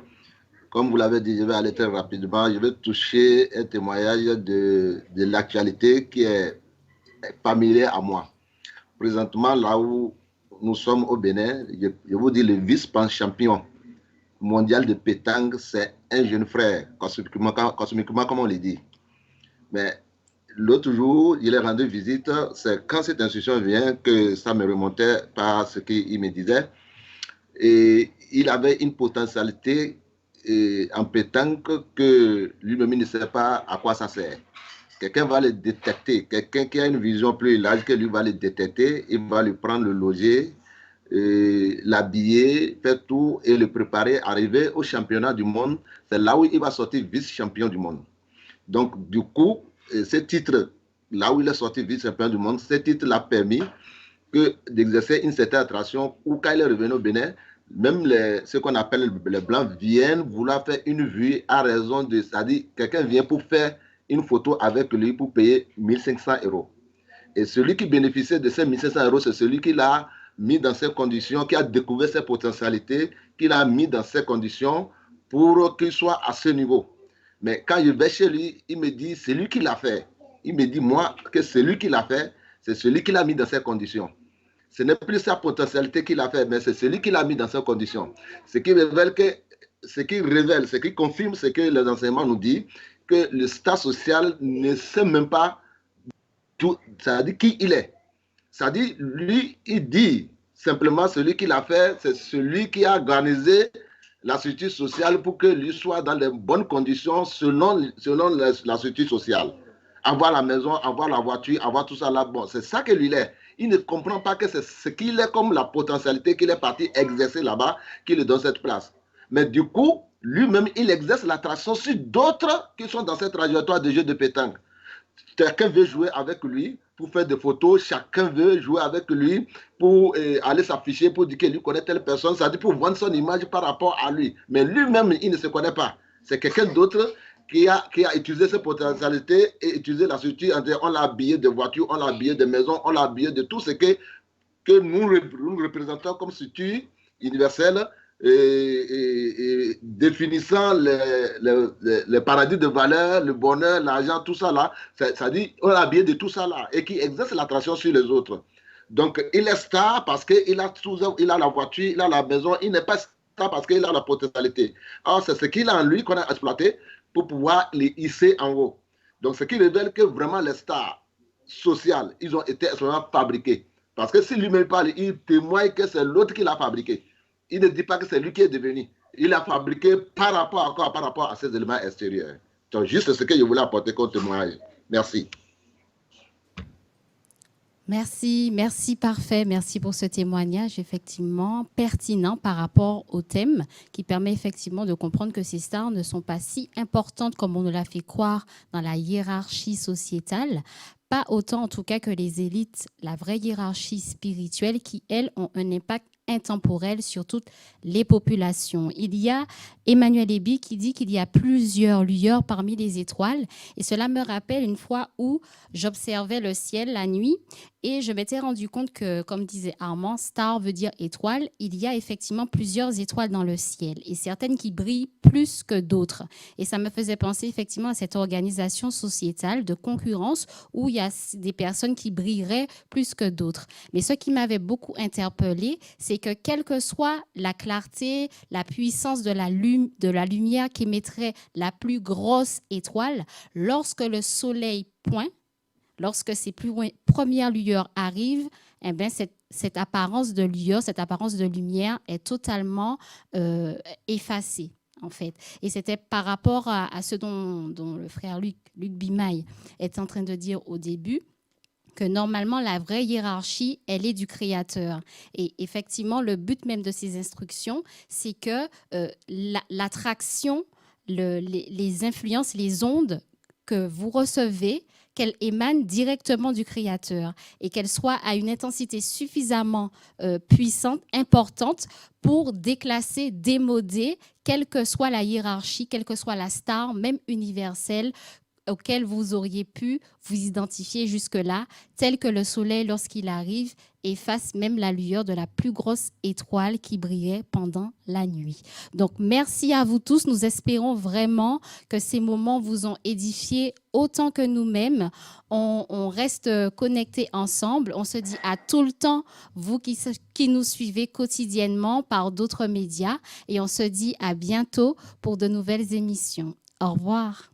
Comme vous l'avez dit, je vais aller très rapidement. Je vais toucher un témoignage de l'actualité qui est familier à moi. Présentement, là où nous sommes au Bénin, je vous dis le vice-champion mondial de pétanque, c'est un jeune frère, cosmiquement comme on le dit. Mais l'autre jour, il est rendu visite, c'est quand cette institution vient que ça me remontait par ce qu'il me disait. Et il avait une potentialité en pétanque que lui-même ne sait pas à quoi ça sert. Quelqu'un va le détecter, quelqu'un qui a une vision plus large que lui va le détecter, il va lui prendre le loger, l'habiller, faire tout et le préparer, arriver au championnat du monde. C'est là où il va sortir vice-champion du monde. Donc, du coup, ce titre, là où il est sorti vice-champion du monde, ce titre l'a permis d'exercer une certaine attraction où quand il est revenu au Bénin, même ce qu'on appelle les Blancs viennent vouloir faire une vue à raison de, c'est-à-dire quelqu'un vient pour faire une photo avec lui pour payer 1500 €. Et celui qui bénéficiait de ces 1500 €, c'est celui qui l'a mis dans ces conditions, qui a découvert ses potentialités, qui l'a mis dans ces conditions pour qu'il soit à ce niveau. Mais quand je vais chez lui, il me dit, c'est lui qui l'a fait. Il me dit, moi, que c'est lui qui l'a fait, c'est celui qui l'a mis dans ces conditions. Ce n'est plus sa potentialité qu'il a fait, mais c'est celui qui l'a mis dans ces conditions. Ce qui révèle, ce qui confirme ce que les enseignements nous disent, que le star social ne sait même pas tout, ça dit qui il est. Ça dit, lui, il dit simplement celui qui l'a fait, c'est celui qui a organisé la structure sociale pour que lui soit dans les bonnes conditions selon la structure sociale. Avoir la maison, avoir la voiture, avoir tout ça là, bon, c'est ça que lui il est. Il ne comprend pas que c'est ce qu'il est comme la potentialité qu'il est parti exercer là-bas, qui lui donne cette place. Mais du coup, lui-même, il exerce l'attraction sur d'autres qui sont dans cette trajectoire de jeu de pétanque. Chacun veut jouer avec lui pour faire des photos, chacun veut jouer avec lui pour aller s'afficher, pour dire qu'il lui connaît telle personne, c'est-à-dire pour vendre son image par rapport à lui. Mais lui-même, il ne se connaît pas. C'est quelqu'un d'autre qui a utilisé ses potentialités et utilisé la structure. On l'a habillé de voitures, on l'a habillé de maisons, on l'a habillé de tout ce que nous représentons comme structure universelle et définissant les paradis de valeur, le bonheur, l'argent, tout ça là. Ça dit, on l'a habillé de tout ça là et qui exerce l'attraction sur les autres. Donc, il est star parce qu'il a la voiture, il a la maison, il n'est pas star parce qu'il a la potentialité. Alors, c'est ce qu'il a en lui qu'on a exploité pour pouvoir les hisser en haut. Donc, ce qui révèle que vraiment les stars sociales, ils ont été extrêmement fabriqués. Parce que si lui-même parle, il témoigne que c'est l'autre qui l'a fabriqué. Il ne dit pas que c'est lui qui est devenu. Il a fabriqué par rapport à ces éléments extérieurs. Donc, juste ce que je voulais apporter comme témoignage. Merci. Merci, parfait. Merci pour ce témoignage effectivement pertinent par rapport au thème qui permet effectivement de comprendre que ces stars ne sont pas si importantes comme on nous l'a fait croire dans la hiérarchie sociétale. Pas autant en tout cas que les élites, la vraie hiérarchie spirituelle qui, elles, ont un impact intemporelle sur toutes les populations. Il y a Emmanuel Eby qui dit qu'il y a plusieurs lueurs parmi les étoiles. Et cela me rappelle une fois où j'observais le ciel la nuit et je m'étais rendu compte que, comme disait Armand, star veut dire étoile. Il y a effectivement plusieurs étoiles dans le ciel et certaines qui brillent plus que d'autres. Et ça me faisait penser effectivement à cette organisation sociétale de concurrence où il y a des personnes qui brilleraient plus que d'autres. Mais ce qui m'avait beaucoup interpellée, c'est que quelle que soit la clarté, la puissance de la lumière qu'émettrait la plus grosse étoile, lorsque le soleil pointe, lorsque ces premières lueurs arrivent, eh bien, cette apparence de lueur, cette apparence de lumière est totalement effacée, en fait. Et c'était par rapport à ce dont le frère Luc Bimaille est en train de dire au début, que normalement, la vraie hiérarchie, elle est du créateur. Et effectivement, le but même de ces instructions, c'est que l'attraction, les influences, les ondes que vous recevez, qu'elles émanent directement du créateur et qu'elles soient à une intensité suffisamment puissante, importante pour déclasser, démoder, quelle que soit la hiérarchie, quelle que soit la star, même universelle, auquel vous auriez pu vous identifier jusque-là, tel que le soleil, lorsqu'il arrive, efface même la lueur de la plus grosse étoile qui brillait pendant la nuit. Donc, merci à vous tous. Nous espérons vraiment que ces moments vous ont édifié autant que nous-mêmes. On reste connectés ensemble. On se dit à tout le temps, vous qui nous suivez quotidiennement par d'autres médias. Et on se dit à bientôt pour de nouvelles émissions. Au revoir.